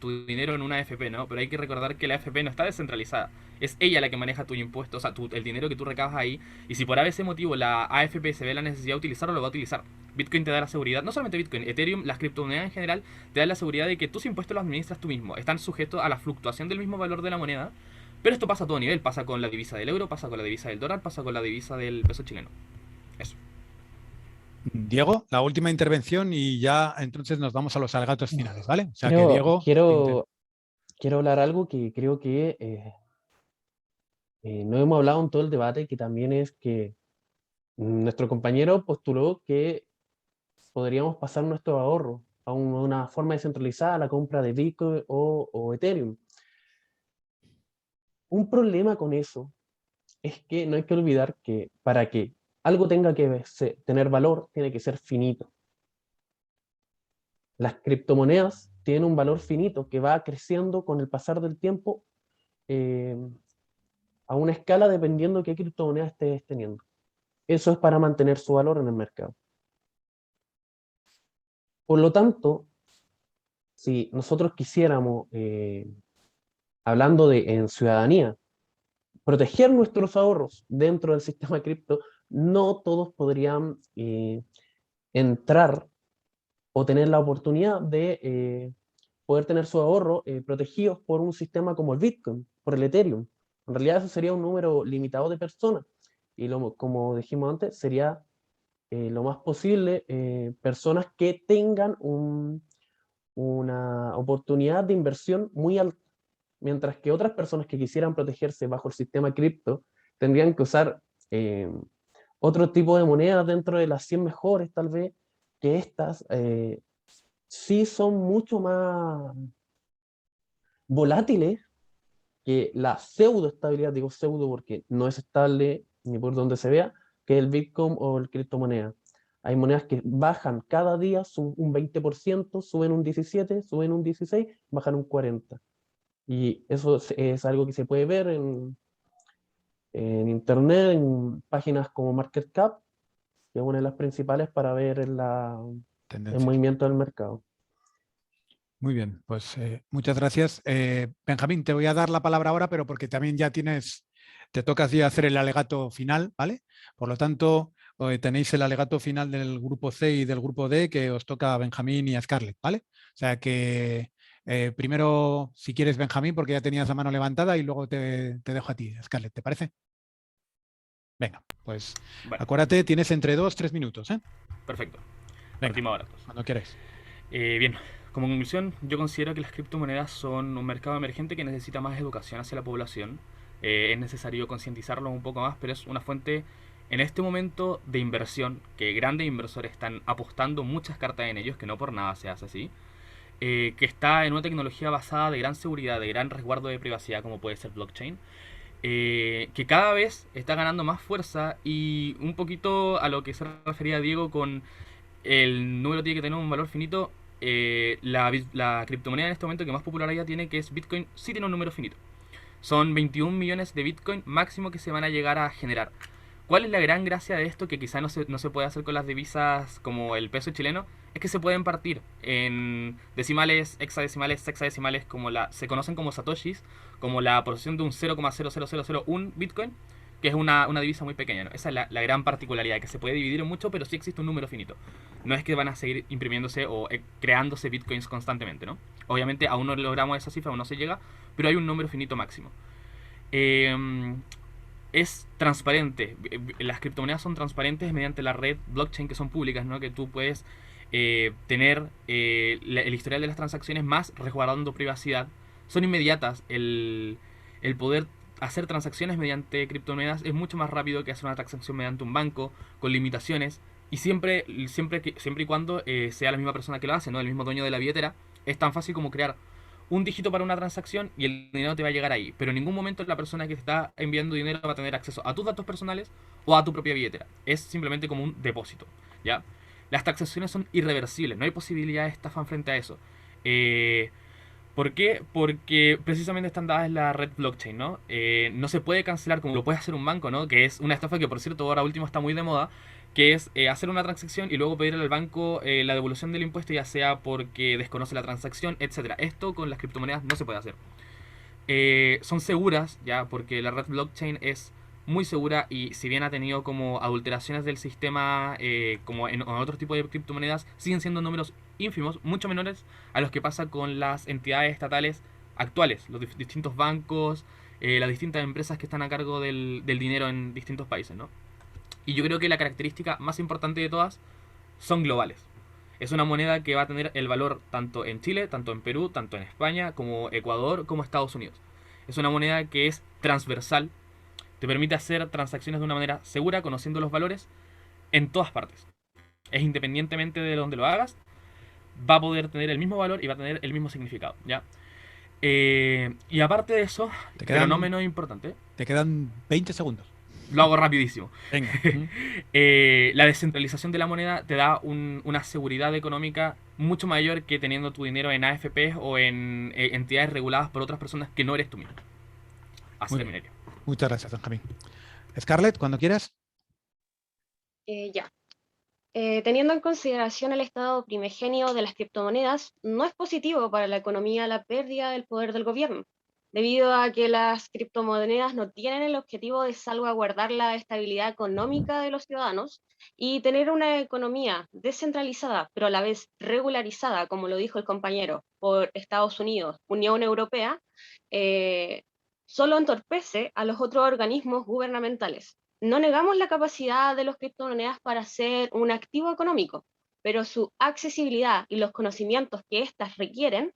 tu dinero en una AFP, ¿no? Pero hay que recordar que la AFP no está descentralizada. Es ella la que maneja tu impuesto, o sea, el dinero que tú recabas ahí. Y si por ese motivo la AFP se ve la necesidad de utilizarlo, lo va a utilizar. Bitcoin te da la seguridad, no solamente Bitcoin, Ethereum, las criptomonedas en general, te dan la seguridad de que tus impuestos los administras tú mismo. Están sujetos a la fluctuación del mismo valor de la moneda. Pero esto pasa a todo nivel. Pasa con la divisa del euro, pasa con la divisa del dólar, pasa con la divisa del peso chileno. Eso. Diego, la última intervención y ya entonces nos vamos a los alegatos finales, ¿vale? O sea que Quiero, Diego... quiero hablar algo que creo que no hemos hablado en todo el debate, que también es que nuestro compañero postuló que podríamos pasar nuestro ahorro a una forma descentralizada, a la compra de Bitcoin o Ethereum. Un problema con eso es que no hay que olvidar que para que algo tenga que tener valor, tiene que ser finito. Las criptomonedas tienen un valor finito que va creciendo con el pasar del tiempo a una escala dependiendo de qué criptomoneda estés teniendo. Eso es para mantener su valor en el mercado. Por lo tanto, si nosotros quisiéramos, hablando en ciudadanía, proteger nuestros ahorros dentro del sistema cripto, no todos podrían entrar o tener la oportunidad de poder tener su ahorro protegidos por un sistema como el Bitcoin, por el Ethereum. En realidad eso sería un número limitado de personas. Y como dijimos antes, sería lo más posible personas que tengan una oportunidad de inversión muy alta. Mientras que otras personas que quisieran protegerse bajo el sistema cripto tendrían que usar otro tipo de monedas dentro de las 100 mejores, tal vez, que estas sí son mucho más volátiles que la pseudoestabilidad, digo pseudo porque no es estable ni por donde se vea, que el Bitcoin o el criptomoneda. Hay monedas que bajan cada día un 20%, suben un 17%, suben un 16%, bajan un 40%. Y eso es algo que se puede ver en internet, en páginas como MarketCap, que es una de las principales para ver el movimiento del mercado. Muy bien, pues muchas gracias. Benjamín, te voy a dar la palabra ahora, pero porque también ya tienes te toca así hacer el alegato final, ¿vale? Por lo tanto, tenéis el alegato final del grupo C y del grupo D que os toca a Benjamín y a Scarlett, ¿vale? O sea que primero, si quieres, Benjamín, porque ya tenías la mano levantada, y luego te dejo a ti, Scarlett, ¿te parece? Venga, pues Bueno, acuérdate, tienes entre 2 y 3 minutos, ¿eh? perfecto. Venga, Partimos ahora, pues. cuando quieras. Bien, como conclusión, yo considero que las criptomonedas son un mercado emergente que necesita más educación hacia la población. Es necesario concientizarlo un poco más, pero es una fuente en este momento de inversión, que grandes inversores están apostando muchas cartas en ellos, que no por nada se hace así, que está en una tecnología basada de gran seguridad, de gran resguardo de privacidad, como puede ser blockchain, que cada vez está ganando más fuerza, y un poquito a lo que se refería Diego con el número tiene que tener un valor finito. La criptomoneda en este momento que más popularidad tiene, que es Bitcoin, sí tiene un número finito. Son 21 millones de Bitcoin máximo que se van a llegar a generar. ¿Cuál es la gran gracia de esto? Que quizá no se puede hacer con las divisas como el peso chileno. Es que se pueden partir en decimales, hexadecimales, sexadecimales, se conocen como satoshis, como la porción de un 0,00001 Bitcoin, que es una divisa muy pequeña, ¿no? Esa es la gran particularidad, que se puede dividir en mucho, pero sí existe un número finito. No es que van a seguir imprimiéndose o creándose Bitcoins constantemente, ¿no? Obviamente aún no logramos esa cifra, aún no se llega, pero hay un número finito máximo. Es transparente. Las criptomonedas son transparentes mediante la red blockchain, que son públicas, ¿no? Que tú puedes tener el historial de las transacciones más resguardando privacidad. Son inmediatas. El poder hacer transacciones mediante criptomonedas es mucho más rápido que hacer una transacción mediante un banco, con limitaciones, y siempre y cuando sea la misma persona que lo hace, ¿no? El mismo dueño de la billetera. Es tan fácil como crear un dígito para una transacción y el dinero te va a llegar ahí. Pero en ningún momento la persona que te está enviando dinero va a tener acceso a tus datos personales o a tu propia billetera. Es simplemente como un depósito, ¿ya? Las transacciones son irreversibles, no hay posibilidad de estafa frente a eso. ¿Por qué? Porque precisamente están dadas en la red blockchain, ¿no? No se puede cancelar como lo puede hacer un banco, ¿no? Que es una estafa que, por cierto, ahora último está muy de moda, que es hacer una transacción y luego pedirle al banco la devolución del impuesto, ya sea porque desconoce la transacción, etcétera. Esto con las criptomonedas no se puede hacer. Son seguras, ya, porque la red blockchain es muy segura, y si bien ha tenido como adulteraciones del sistema, como en otros tipos de criptomonedas, siguen siendo números ínfimos, mucho menores a los que pasa con las entidades estatales actuales, los distintos bancos, las distintas empresas que están a cargo del dinero en distintos países, ¿no? Y yo creo que la característica más importante de todas son globales. Es una moneda que va a tener el valor tanto en Chile, tanto en Perú, tanto en España, como Ecuador, como Estados Unidos. Es una moneda que es transversal, te permite hacer transacciones de una manera segura, conociendo los valores en todas partes. Es independientemente de donde lo hagas, va a poder tener el mismo valor y va a tener el mismo significado, ¿ya? Y aparte de eso, pero no menos importante, Te quedan 20 segundos. lo hago rapidísimo. Venga. La descentralización de la moneda te da una seguridad económica mucho mayor que teniendo tu dinero en AFPs o en entidades reguladas por otras personas que no eres tú mismo. Así Muy terminaría. Muchas gracias, Benjamín. Scarlett, cuando quieras. Ya. Teniendo en consideración el estado primigenio de las criptomonedas, no es positivo para la economía la pérdida del poder del gobierno, debido a que las criptomonedas no tienen el objetivo de salvaguardar la estabilidad económica de los ciudadanos, y tener una economía descentralizada, pero a la vez regularizada, como lo dijo el compañero, por Estados Unidos, Unión Europea, solo entorpece a los otros organismos gubernamentales. No negamos la capacidad de las criptomonedas para ser un activo económico, pero su accesibilidad y los conocimientos que éstas requieren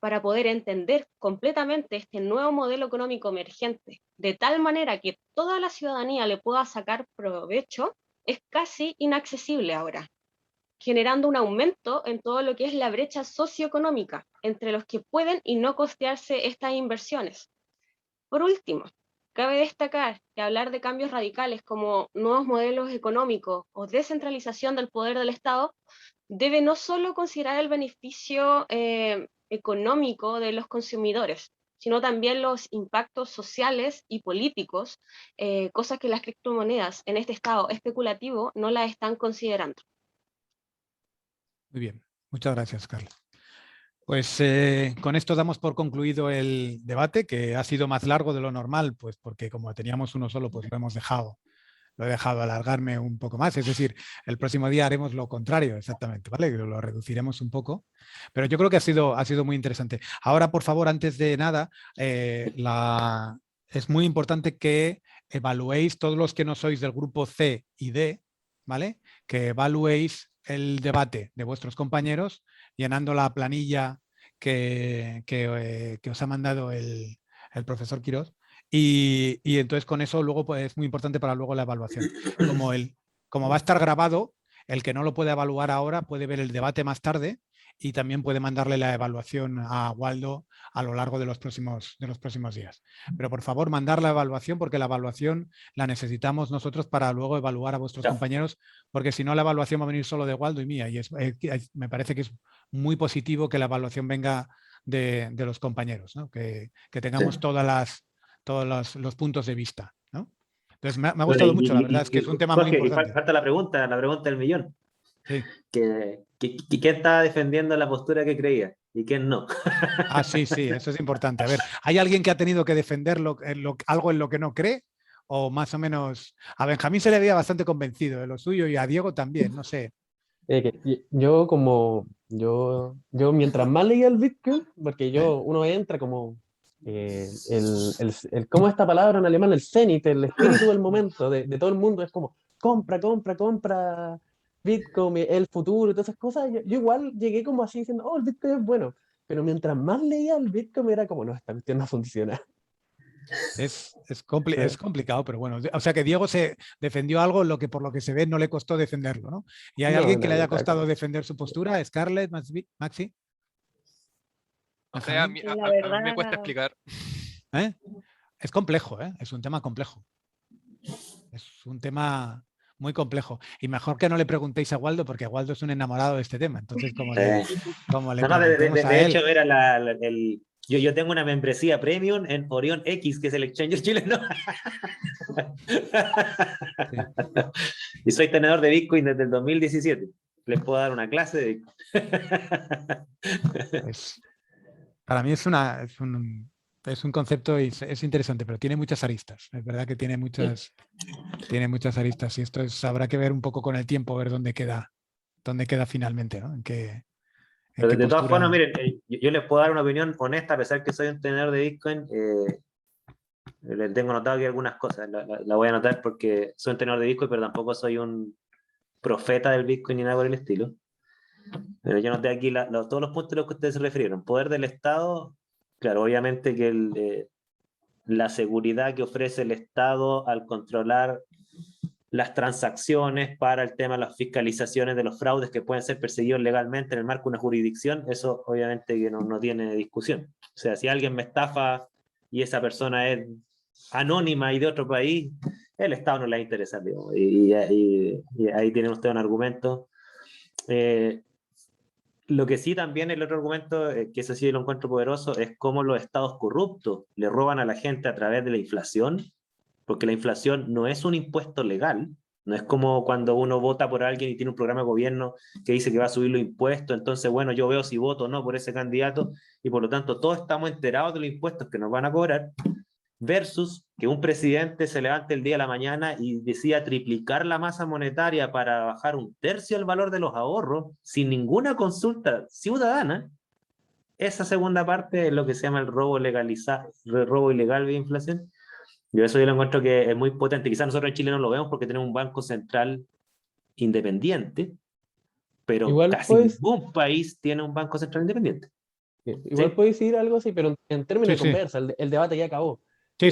para poder entender completamente este nuevo modelo económico emergente, de tal manera que toda la ciudadanía le pueda sacar provecho, es casi inaccesible ahora, generando un aumento en todo lo que es la brecha socioeconómica entre los que pueden y no costearse estas inversiones. Por último, cabe destacar que hablar de cambios radicales como nuevos modelos económicos o descentralización del poder del Estado debe no solo considerar el beneficio económico de los consumidores, sino también los impactos sociales y políticos, cosas que las criptomonedas en este estado especulativo no la están considerando. Muy bien. Muchas gracias, Scarlett. Pues con esto damos por concluido el debate, que ha sido más largo de lo normal, pues porque como teníamos uno solo, pues lo he dejado alargarme un poco más. Es decir, el próximo día haremos lo contrario, exactamente, ¿vale? Lo reduciremos un poco. Pero yo creo que ha sido muy interesante. Ahora, por favor, antes de nada, es muy importante que evaluéis, todos los que no sois del grupo C y D, ¿vale? Que evaluéis el debate de vuestros compañeros llenando la planilla que os ha mandado el profesor Quirós. Y entonces con eso luego pues, es muy importante para luego la evaluación. Como va a estar grabado, el que no lo puede evaluar ahora puede ver el debate más tarde y también puede mandarle la evaluación a Waldo a lo largo de los próximos días. Pero por favor, mandar la evaluación porque la evaluación la necesitamos nosotros para luego evaluar a vuestros compañeros, porque si no la evaluación va a venir solo de Waldo y mía. Y me parece que es muy positivo que la evaluación venga de los compañeros, ¿no? Que tengamos todos los puntos de vista, ¿no? Entonces me ha gustado mucho, la verdad es que es un tema muy Jorge, importante. falta la pregunta del millón. Sí. ¿Quién estaba defendiendo la postura que creía y quién no? Sí, eso es importante. A ver, ¿hay alguien que ha tenido que defender algo en lo que no cree? O más o menos, a Benjamín se le veía bastante convencido de lo suyo y a Diego también, no sé. Yo mientras más leía el Bitcoin, porque uno entra como ¿cómo es esta palabra en alemán? El Zenit, el espíritu del momento de todo el mundo es como compra Bitcoin, el futuro y todas esas cosas. Yo igual llegué como así diciendo, oh, el Bitcoin es bueno, pero mientras más leía el Bitcoin era como, no, esta cuestión no funciona. Es complicado, pero bueno. O sea que Diego se defendió algo por lo que se ve no le costó defenderlo, ¿no? ¿Y hay alguien que le haya costado defender su postura? ¿Scarlett, Maxi? O sea, a mí me cuesta explicar. Es complejo, es un tema complejo. Es un tema muy complejo. Y mejor que no le preguntéis a Waldo, porque Waldo es un enamorado de este tema. Entonces, como le preguntemos a él... hecho, era yo tengo una membresía premium en Orion X, que es el exchange chileno. Sí. Y soy tenedor de Bitcoin desde el 2017. Les puedo dar una clase de Bitcoin. Para mí es un concepto y es interesante, pero tiene muchas aristas. Es verdad que tiene muchas aristas y esto habrá que ver un poco con el tiempo, ver dónde queda finalmente, ¿no? Pero de todas formas, miren, yo les puedo dar una opinión honesta, a pesar que soy un tenedor de Bitcoin. Les tengo notado aquí algunas cosas, la voy a anotar porque soy un tenedor de Bitcoin, pero tampoco soy un profeta del Bitcoin ni nada por el estilo. Pero yo noté aquí todos los puntos a los que ustedes se refirieron. Poder del Estado, claro, obviamente que la seguridad que ofrece el Estado al controlar las transacciones para el tema de las fiscalizaciones de los fraudes que pueden ser perseguidos legalmente en el marco de una jurisdicción, eso obviamente que no tiene discusión. O sea, si alguien me estafa y esa persona es anónima y de otro país, el Estado no le va a interesar, digamos, y ahí tienen ustedes un argumento. Lo que sí también el otro argumento, que eso sí lo encuentro poderoso, es cómo los estados corruptos le roban a la gente a través de la inflación, porque la inflación no es un impuesto legal, no es como cuando uno vota por alguien y tiene un programa de gobierno que dice que va a subir los impuestos, entonces bueno, yo veo si voto o no por ese candidato, y por lo tanto todos estamos enterados de los impuestos que nos van a cobrar, versus que un presidente se levante el día de la mañana y decida triplicar la masa monetaria para bajar 1/3 el valor de los ahorros sin ninguna consulta ciudadana. Esa segunda parte es lo que se llama el robo ilegal de inflación. Yo lo encuentro que es muy potente. Quizás nosotros en Chile no lo vemos porque tenemos un banco central independiente, pero igual casi ningún país tiene un banco central independiente. Igual ¿sí? Puedes decir algo así, pero en términos de conversa, el debate ya acabó. Sí.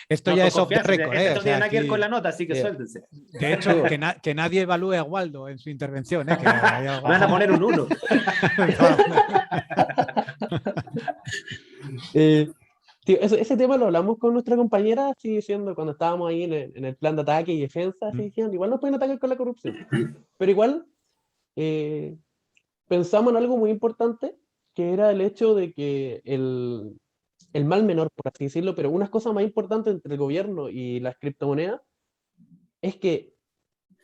Esto ya es off the record. Esto tiene nada que ver con la nota, así que suéltense. De hecho, que nadie evalúe a Waldo en su intervención. Que van a poner un 1. Ese tema lo hablamos con nuestra compañera, así diciendo, cuando estábamos ahí en el plan de ataque y defensa, así diciendo, igual nos pueden atacar con la corrupción. Pero igual pensamos en algo muy importante, que era el hecho de que el mal menor, por así decirlo, pero unas cosas más importantes entre el gobierno y las criptomonedas, es que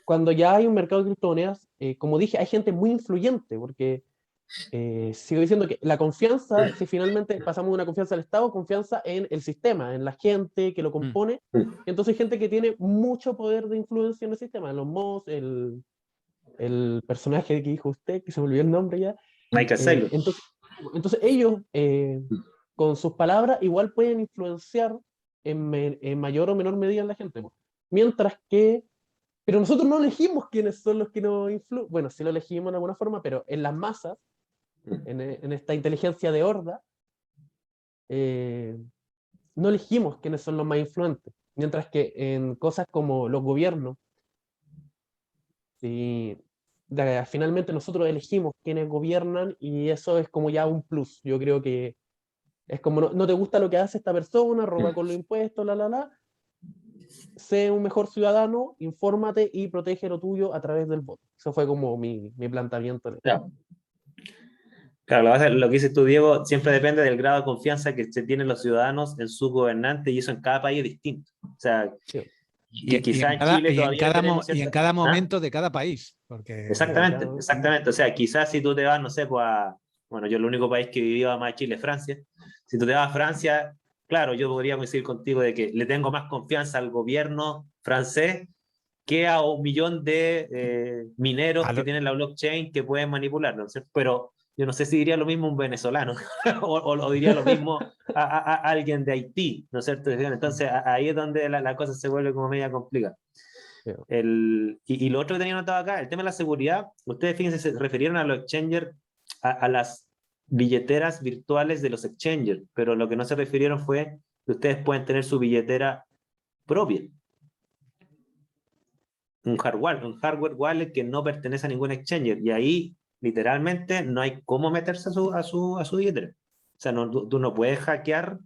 cuando ya hay un mercado de criptomonedas, como dije, hay gente muy influyente, porque sigo diciendo que la confianza, si finalmente pasamos de una confianza al Estado, confianza en el sistema, en la gente que lo compone. Entonces hay gente que tiene mucho poder de influencia en el sistema, los Moss, el personaje que dijo usted, que se me olvidó el nombre ya. Michael Saylor. Entonces ellos, con sus palabras, igual pueden influenciar en mayor o menor medida en la gente. Mientras que, pero nosotros no elegimos quiénes son los que nos influyen. Bueno, sí lo elegimos de alguna forma, pero en las masas, en esta inteligencia de horda, no elegimos quiénes son los más influentes. Mientras que en cosas como los gobiernos, finalmente nosotros elegimos quiénes gobiernan y eso es como ya un plus. Yo creo que es como no te gusta lo que hace esta persona, roba con los impuestos, sé un mejor ciudadano, infórmate y protege lo tuyo a través del voto. Eso fue como mi planteamiento. Claro, lo que dices tú, Diego, siempre depende del grado de confianza que se tienen los ciudadanos en sus gobernantes y eso en cada país es distinto. O sea, Sí. y quizás en Chile todavía tenemos y en cada momento de cada país. Porque... Exactamente. O sea, quizás si tú te vas, no sé, pues bueno, yo el único país que vivía más Chile es Francia. Si tú te vas a Francia, claro, yo podría coincidir contigo de que le tengo más confianza al gobierno francés que a 1 millón de mineros que tienen la blockchain que pueden manipularlo, ¿no? Pero yo no sé si diría lo mismo un venezolano o diría lo mismo a alguien de Haití, ¿no es cierto? Entonces ahí es donde la cosa se vuelve como media complicada. Y lo otro que tenía notado acá, el tema de la seguridad, ustedes fíjense, se refirieron a los exchangers, a las billeteras virtuales de los exchangers, pero lo que no se refirieron fue que ustedes pueden tener su billetera propia. Un hardware wallet que no pertenece a ningún exchanger, y ahí literalmente no hay cómo meterse a su billetera. O sea, tú no puedes hackear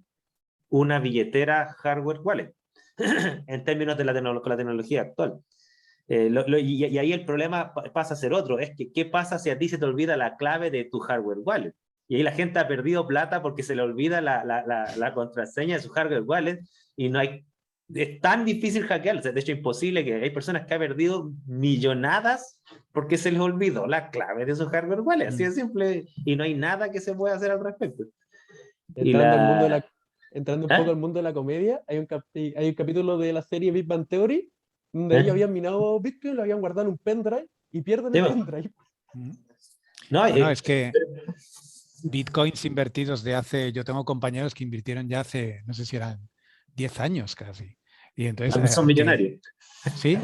una billetera hardware wallet en términos de con la tecnología actual. Y ahí el problema pasa a ser otro, es que ¿qué pasa si a ti se te olvida la clave de tu hardware wallet? Y ahí la gente ha perdido plata porque se le olvida la contraseña de su hardware wallet y no hay... Es tan difícil hackearlo, de hecho imposible, que hay personas que han perdido millonadas porque se les olvidó la clave de su hardware wallet, así de simple, y no hay nada que se pueda hacer al respecto. Entrando un poco al mundo de la comedia, hay un capítulo de la serie Big Bang Theory donde ellos habían minado Bitcoin, lo habían guardado en un pendrive y pierden el pendrive. No, es que Bitcoins invertidos yo tengo compañeros que invirtieron ya hace, no sé si eran 10 años casi. Y entonces, son millonarios. Sí,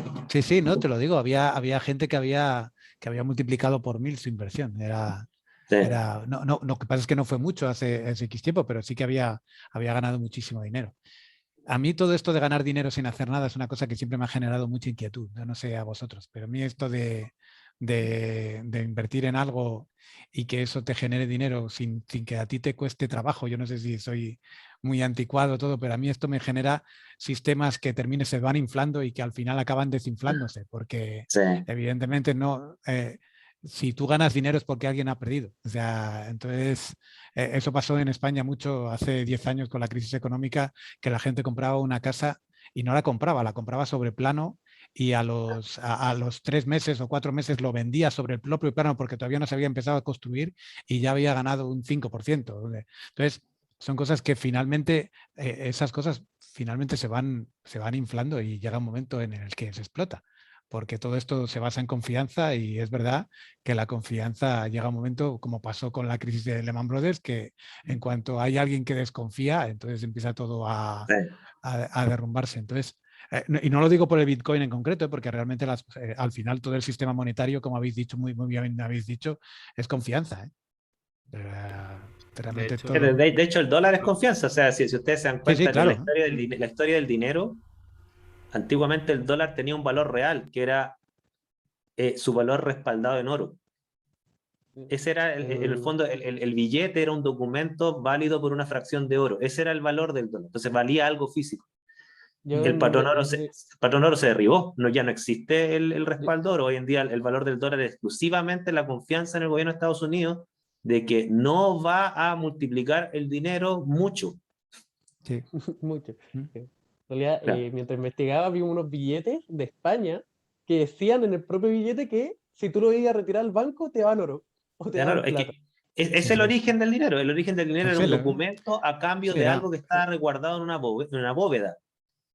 no, te lo digo, había gente que había multiplicado por 1000 su inversión. No, lo que pasa es que no fue mucho hace X tiempo, pero sí que había ganado muchísimo dinero. A mí todo esto de ganar dinero sin hacer nada es una cosa que siempre me ha generado mucha inquietud. Yo no sé a vosotros, pero a mí esto de invertir en algo y que eso te genere dinero sin que a ti te cueste trabajo, yo no sé si soy muy anticuado todo, pero a mí esto me genera sistemas que se van inflando y que al final acaban desinflándose, porque evidentemente no... si tú ganas dinero es porque alguien ha perdido. O sea, entonces, eso pasó en España mucho hace 10 años con la crisis económica, que la gente compraba una casa y no la compraba sobre plano y a los 3 meses o 4 meses lo vendía sobre el propio plano porque todavía no se había empezado a construir y ya había ganado un 5%. Entonces, son cosas que finalmente, esas cosas finalmente se van inflando y llega un momento en el que se explota. Porque todo esto se basa en confianza y es verdad que la confianza llega a un momento, como pasó con la crisis de Lehman Brothers, que en cuanto hay alguien que desconfía, entonces empieza todo a derrumbarse. Entonces, y no lo digo por el Bitcoin en concreto, porque realmente al final todo el sistema monetario, como habéis dicho, muy bien habéis dicho, es confianza. De hecho, el dólar es confianza. O sea, si ustedes se dan cuenta, claro. la historia del dinero, antiguamente el dólar tenía un valor real, que era su valor respaldado en oro. Ese era, en el fondo, el billete era un documento válido por una fracción de oro. Ese era el valor del dólar. Entonces valía algo físico. El patrón oro se derribó. Ya no existe el respaldo oro. Hoy en día el valor del dólar es exclusivamente la confianza en el gobierno de Estados Unidos de que no va a multiplicar el dinero mucho. Sí. Mucho. En realidad, mientras investigaba, vi unos billetes de España que decían en el propio billete que si tú lo ibas a retirar al banco, te dan oro. O te dan plata. Es Sí, el sí. origen del dinero. El origen del dinero Sí, era un lo- documento a cambio sí, de era- algo que estaba resguardado en una bóveda.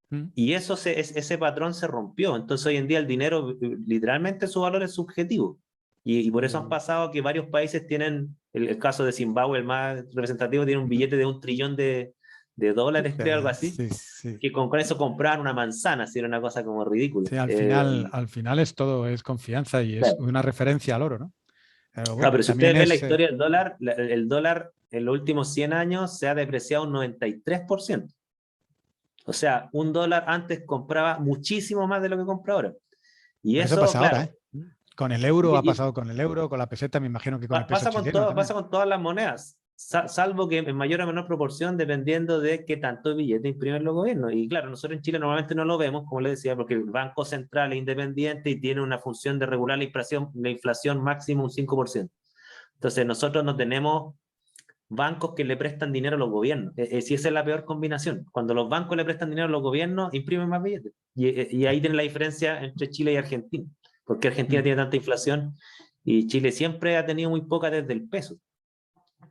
Mm. Y eso ese patrón se rompió. Entonces hoy en día el dinero, literalmente su valor es subjetivo. Y por eso han pasado que varios países tienen, el caso de Zimbabue, el más representativo, tiene un billete de $1 trillón de dólares, creo, algo así, Sí, sí. que con eso compraban una manzana, si era una cosa como ridícula. Sí, al final es todo, es confianza y es Claro. una referencia al oro, ¿no? Pero No, bueno, pero si también ustedes ven la es... historia del dólar, el dólar en los últimos 100 años se ha depreciado un 93%. O sea, un dólar antes compraba muchísimo más de lo que compra ahora. Y Pero eso eso, pasa ahora, claro, ¿eh? Con el euro ha y pasado con el euro, con la peseta, me imagino que con el peso pasa con chileno todo, también. pasa con todas las monedas, salvo que en mayor o menor proporción, dependiendo de qué tanto billete imprimen los gobiernos. Y claro, nosotros en Chile normalmente no lo vemos, como les decía, porque el Banco Central es independiente y tiene una función de regular la inflación máximo un 5%. Entonces nosotros no tenemos bancos que le prestan dinero a los gobiernos. Si esa es la peor combinación. Cuando los bancos le prestan dinero a los gobiernos, imprimen más billetes. Y ahí tiene la diferencia entre Chile y Argentina. Porque Argentina tiene tanta inflación y Chile siempre ha tenido muy poca desde el peso.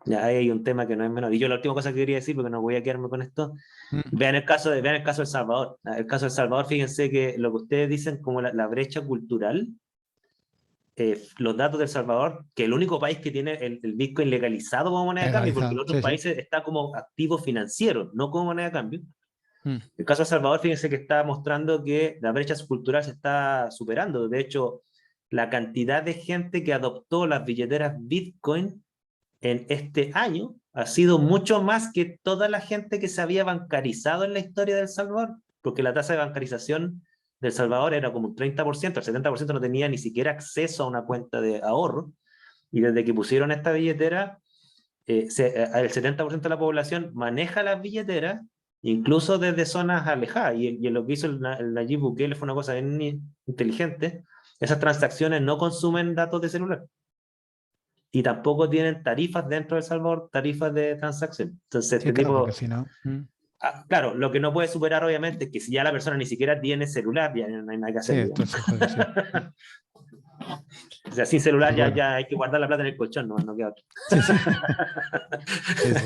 Ya hay un tema que no es menor. Y yo la última cosa que quería decir, porque no voy a quedarme con esto, vean el caso de El Salvador. El caso de El Salvador, fíjense que lo que ustedes dicen como la brecha cultural, los datos de El Salvador, que es el único país que tiene el Bitcoin legalizado como moneda de cambio, porque en Legalizado, otros sí, sí. países está como activo financiero, no como moneda de cambio. Mm. El caso de El Salvador, fíjense que está mostrando que la brecha cultural se está superando. De hecho, la cantidad de gente que adoptó las billeteras Bitcoin en este año ha sido mucho más que toda la gente que se había bancarizado en la historia de El Salvador, porque la tasa de bancarización de El Salvador era como un 30%, el 70% no tenía ni siquiera acceso a una cuenta de ahorro, y desde que pusieron esta billetera, el 70% de la población maneja las billeteras, incluso desde zonas alejadas, y lo que hizo el Nayib Bukele fue una cosa bien inteligente. Esas transacciones no consumen datos de celular y tampoco tienen tarifas dentro de El Salvador, tarifas de transacción. Entonces, Sí, este claro, tipo, porque si no... claro, lo que no puede superar obviamente es que si ya la persona ni siquiera tiene celular, ya no hay nada que Sí, hacer. esto se jode, sí. O sea, sin celular Pues bueno. ya hay que guardar la plata en el colchón, no queda otro. Sí, sí. Sí, sí.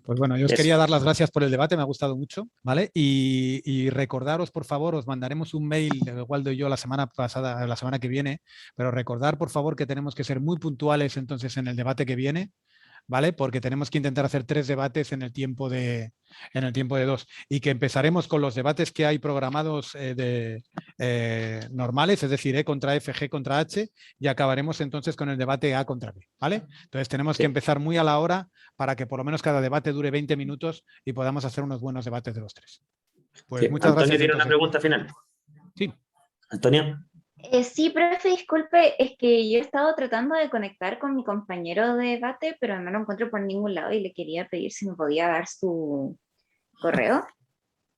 Pues bueno, yo os Eso. quería dar las gracias por el debate, me ha gustado mucho, ¿vale? Y recordaros, por favor, os mandaremos un mail, Waldo y yo, la semana pasada, la semana que viene, pero recordar, por favor, que tenemos que ser muy puntuales entonces en el debate que viene, ¿vale? Porque tenemos que intentar hacer 3 debates en el tiempo de 2 y que empezaremos con los debates que hay programados normales, es decir, E contra F, G contra H, y acabaremos entonces con el debate A contra B, ¿vale? Entonces tenemos que empezar muy a la hora para que por lo menos cada debate dure 20 minutos y podamos hacer unos buenos debates de los 3. Pues Sí. muchas Antonio gracias. tiene Entonces. una pregunta final. Sí. Antonio. Sí, profe, disculpe, es que yo he estado tratando de conectar con mi compañero de debate, pero no lo encuentro por ningún lado y le quería pedir si me podía dar su correo.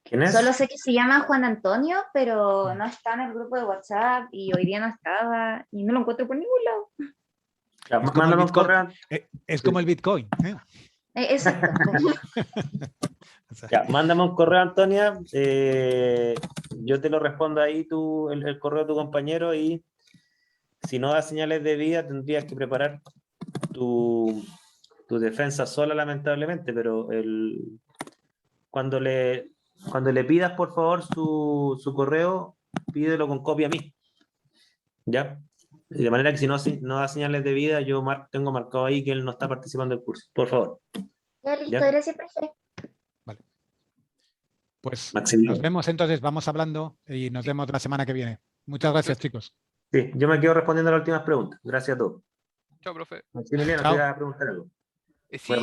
¿Quién es? Solo sé que se llama Juan Antonio, pero no está en el grupo de WhatsApp y hoy día no estaba y no lo encuentro por ningún lado. Claro, Es como mándame el un correo. Es como el Bitcoin. Exacto. Ya, mándame un correo, Antonia. Yo te lo respondo ahí, el correo de tu compañero, y si no da señales de vida, tendrías que preparar tu defensa sola, lamentablemente, pero cuando le pidas, por favor, su correo, pídelo con copia a mí. ¿Ya? De manera que si no da señales de vida, yo tengo marcado ahí que él no está participando del curso. Por favor. Ya, listo, ¿Ya? gracias, profe. Vale. Pues Maximiliano. nos vemos entonces, vamos hablando y nos vemos la semana que viene. Muchas gracias, chicos. Sí, yo me quedo respondiendo a las últimas preguntas. Gracias a todos. Chao, profe. Maximiliano, Chao. te iba a preguntar algo. Sí,